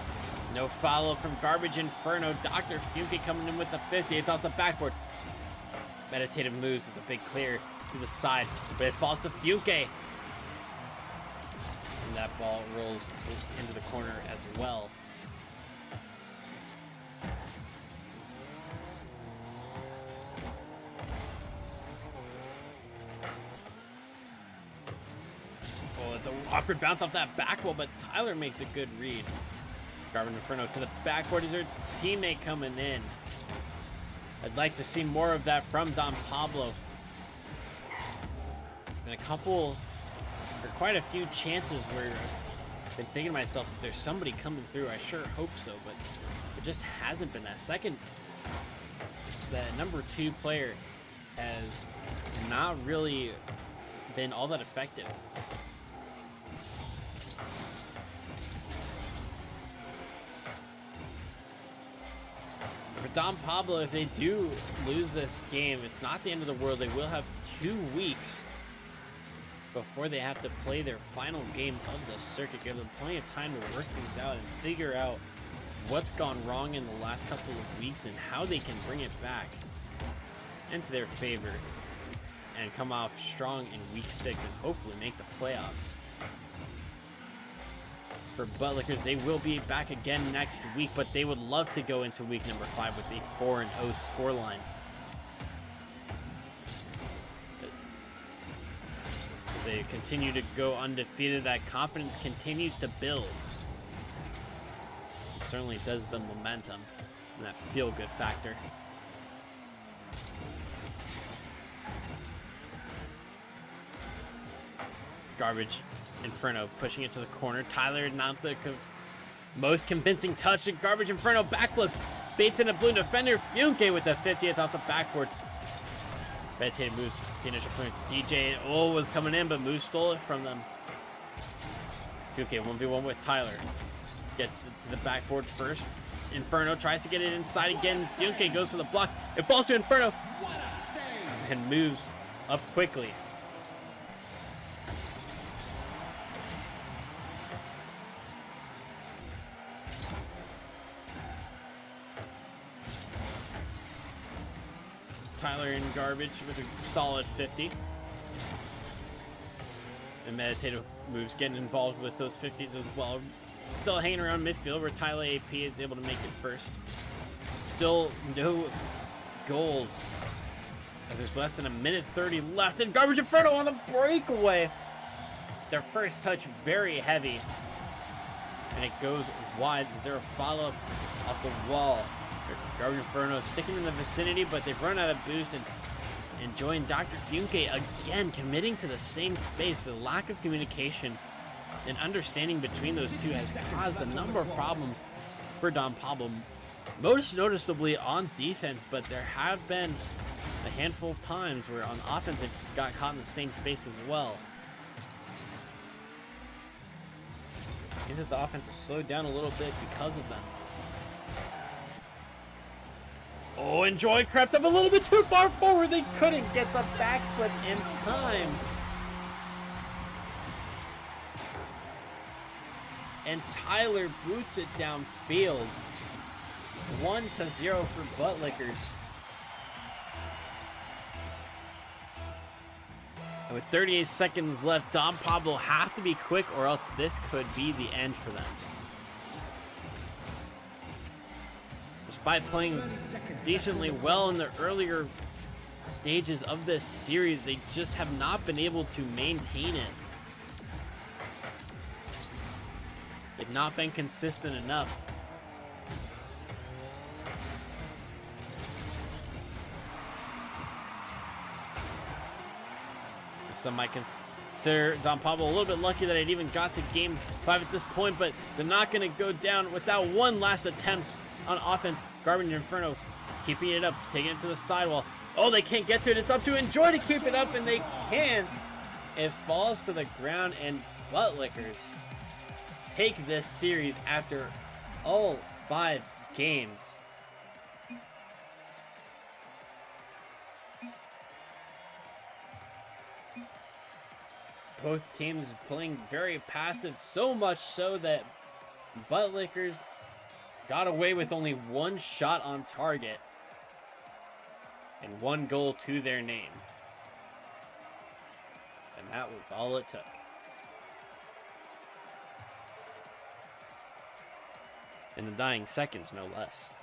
No follow from Garbage Inferno. Dr. Funke coming in with the 50. It's off the backboard. Meditative moves with a big clear to the side, but it falls to Funke. And that ball rolls into the corner as well. Oh, it's an awkward bounce off that back wall, but Tyler makes a good read. Garbage Inferno to the backboard. Is their teammate coming in? I'd like to see more of that from Don Pablo. And quite a few chances where I've been thinking to myself, if there's somebody coming through, I sure hope so, but it just hasn't been. That number 2 player has not really been all that effective. For Don Pablo, if they do lose this game, it's not the end of the world. They will have 2 weeks before they have to play their final game of the circuit. Give them plenty of time to work things out and figure out what's gone wrong in the last couple of weeks and how they can bring it back into their favor and come off strong in week 6 and hopefully make the playoffs. For Buttlickers, they will be back again next week, but they would love to go into week number 5 with a 4-0 scoreline. As they continue to go undefeated, that confidence continues to build. It certainly does the momentum and that feel-good factor. Garbage Inferno pushing it to the corner. Tyler, not the most convincing touch. And Garbage Inferno backflips. Baits in a blue defender. Funke with the 50. It's off the backboard. Meditated moves finish opponents. DJ was coming in, but Moose stole it from them. Funke 1v1 with Tyler. Gets it to the backboard first. Inferno tries to get it inside again. Funke goes for the block. It falls to Inferno. And moves up quickly. Tyler in Garbage with a solid 50. And Meditative moves getting involved with those 50s as well. Still hanging around midfield where Tyler AP is able to make it first. Still no goals. As there's less than a minute 30 left. And Garbage Inferno on the breakaway. Their first touch very heavy. And it goes wide. Is there a follow-up off the wall? Garbage Inferno sticking in the vicinity, but they've run out of boost and enjoying Dr. Funke again committing to the same space. The lack of communication and understanding between those two has caused a number of problems for Don Pablo, most noticeably on defense, but there have been a handful of times where on offense it got caught in the same space as well. Seems that the offense has slowed down a little bit because of them. Oh, and Joy crept up a little bit too far forward. They couldn't get the backflip in time. And Tyler boots it downfield. 1-0 for Buttlickers. And with 38 seconds left, Don Pablo have to be quick or else this could be the end for them. Despite playing decently well in the earlier stages of this series, they just have not been able to maintain it. They've not been consistent enough. And some might consider Don Pablo a little bit lucky that it even got to game 5 at this point, but they're not going to go down without one last attempt on offense. Garbage Inferno keeping it up, taking it to the sidewall. Oh, they can't get to it. It's up to Enjoy to keep it up, and they can't. It falls to the ground, and Buttlickers take this series after all 5 games. Both teams playing very passive, so much so that Buttlickers got away with only 1 shot on target and 1 goal to their name. And that was all it took. In the dying seconds, no less.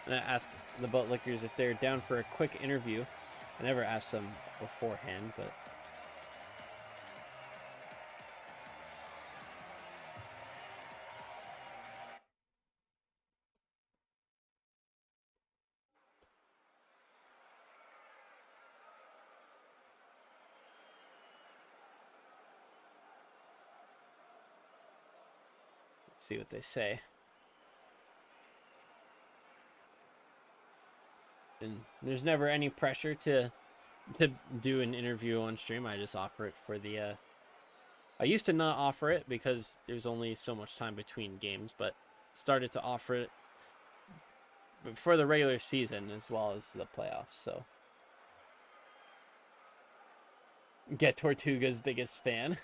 I'm gonna ask the Buttlickers if they're down for a quick interview. I never asked them beforehand, but let's see what they say. And there's never any pressure to do an interview on stream. I just offer it for the I used to not offer it because there's only so much time between games, but started to offer it for the regular season as well as the playoffs. So get Tortuga's biggest fan.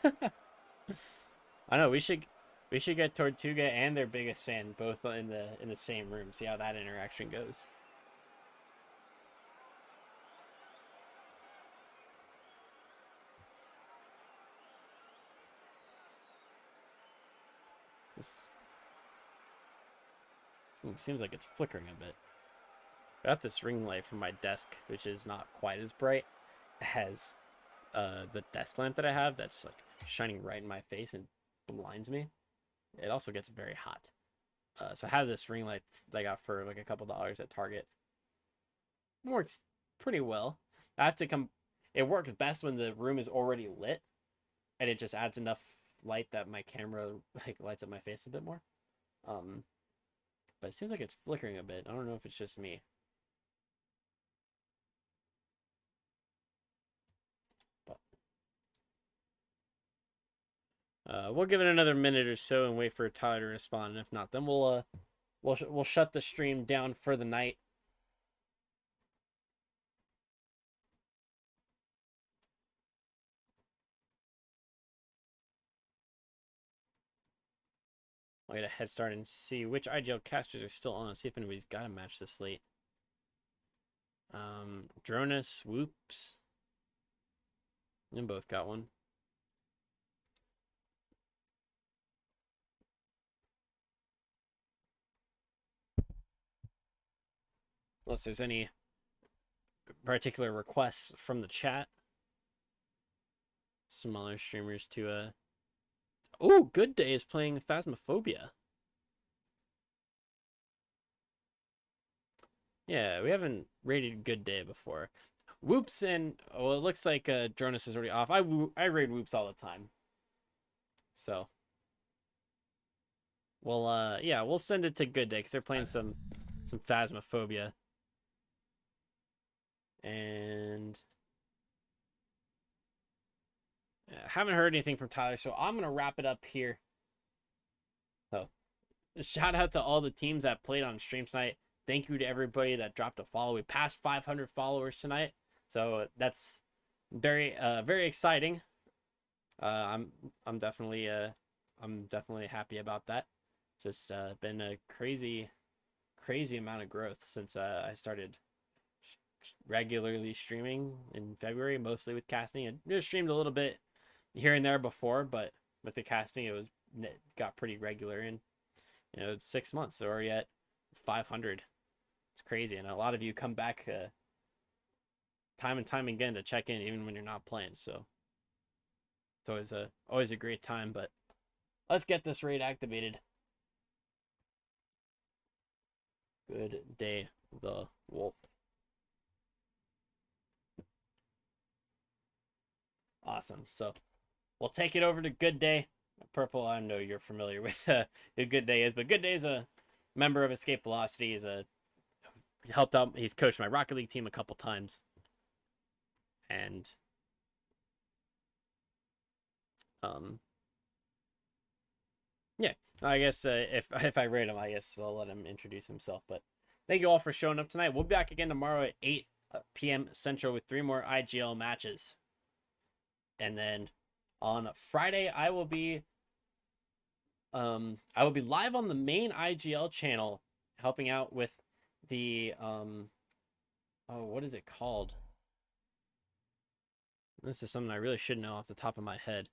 I know we should get Tortuga and their biggest fan both in the same room. See how that interaction goes. It seems like it's flickering a bit. Got this ring light from my desk, which is not quite as bright. has the desk lamp that I have that's like shining right in my face and blinds me. It also gets very hot. So I have this ring light that I got for like a couple dollars at Target. Works pretty well. I have to come. It works best when the room is already lit, and it just adds enough light that my camera like lights up my face a bit more. But it seems like it's flickering a bit. I don't know if it's just me. But we'll give it another minute or so and wait for Tyler to respond. And if not, then we'll shut the stream down for the night. I'll get a head start and see which IGL casters are still on. See if anybody's got a match this slate. Dronus, Whoops. And both got one. Unless there's any particular requests from the chat. Smaller streamers to Oh, Good Day is playing Phasmophobia. Yeah, we haven't rated Good Day before. Whoops and it looks like Dronus is already off. I raid Whoops all the time. So we'll send it to Good Day because they're playing some Phasmophobia. And haven't heard anything from Tyler, so I'm gonna wrap it up here. So shout out to all the teams that played on stream tonight. Thank you to everybody that dropped a follow. We passed 500 followers tonight, so that's very exciting. I'm definitely happy about that. Just been a crazy amount of growth since I started regularly streaming in February, mostly with casting. I just streamed a little bit here and there before, but with the casting it got pretty regular. And 6 months, so already at 500. It's crazy, and a lot of you come back time and time again to check in even when you're not playing, so it's always a great time. But let's get this raid activated. Good Day the Wolf. Awesome. So we'll take it over to Good Day. Purple, I know you're familiar with who Good Day is, but Good Day is a member of Escape Velocity. He helped out. He's coached my Rocket League team a couple times, and yeah. I guess if I rate him, I guess I'll let him introduce himself. But thank you all for showing up tonight. We'll be back again tomorrow at 8 p.m. Central with 3 more IGL matches. And then on Friday, I will be live on the main IGL channel, helping out with the what is it called? This is something I really should know off the top of my head.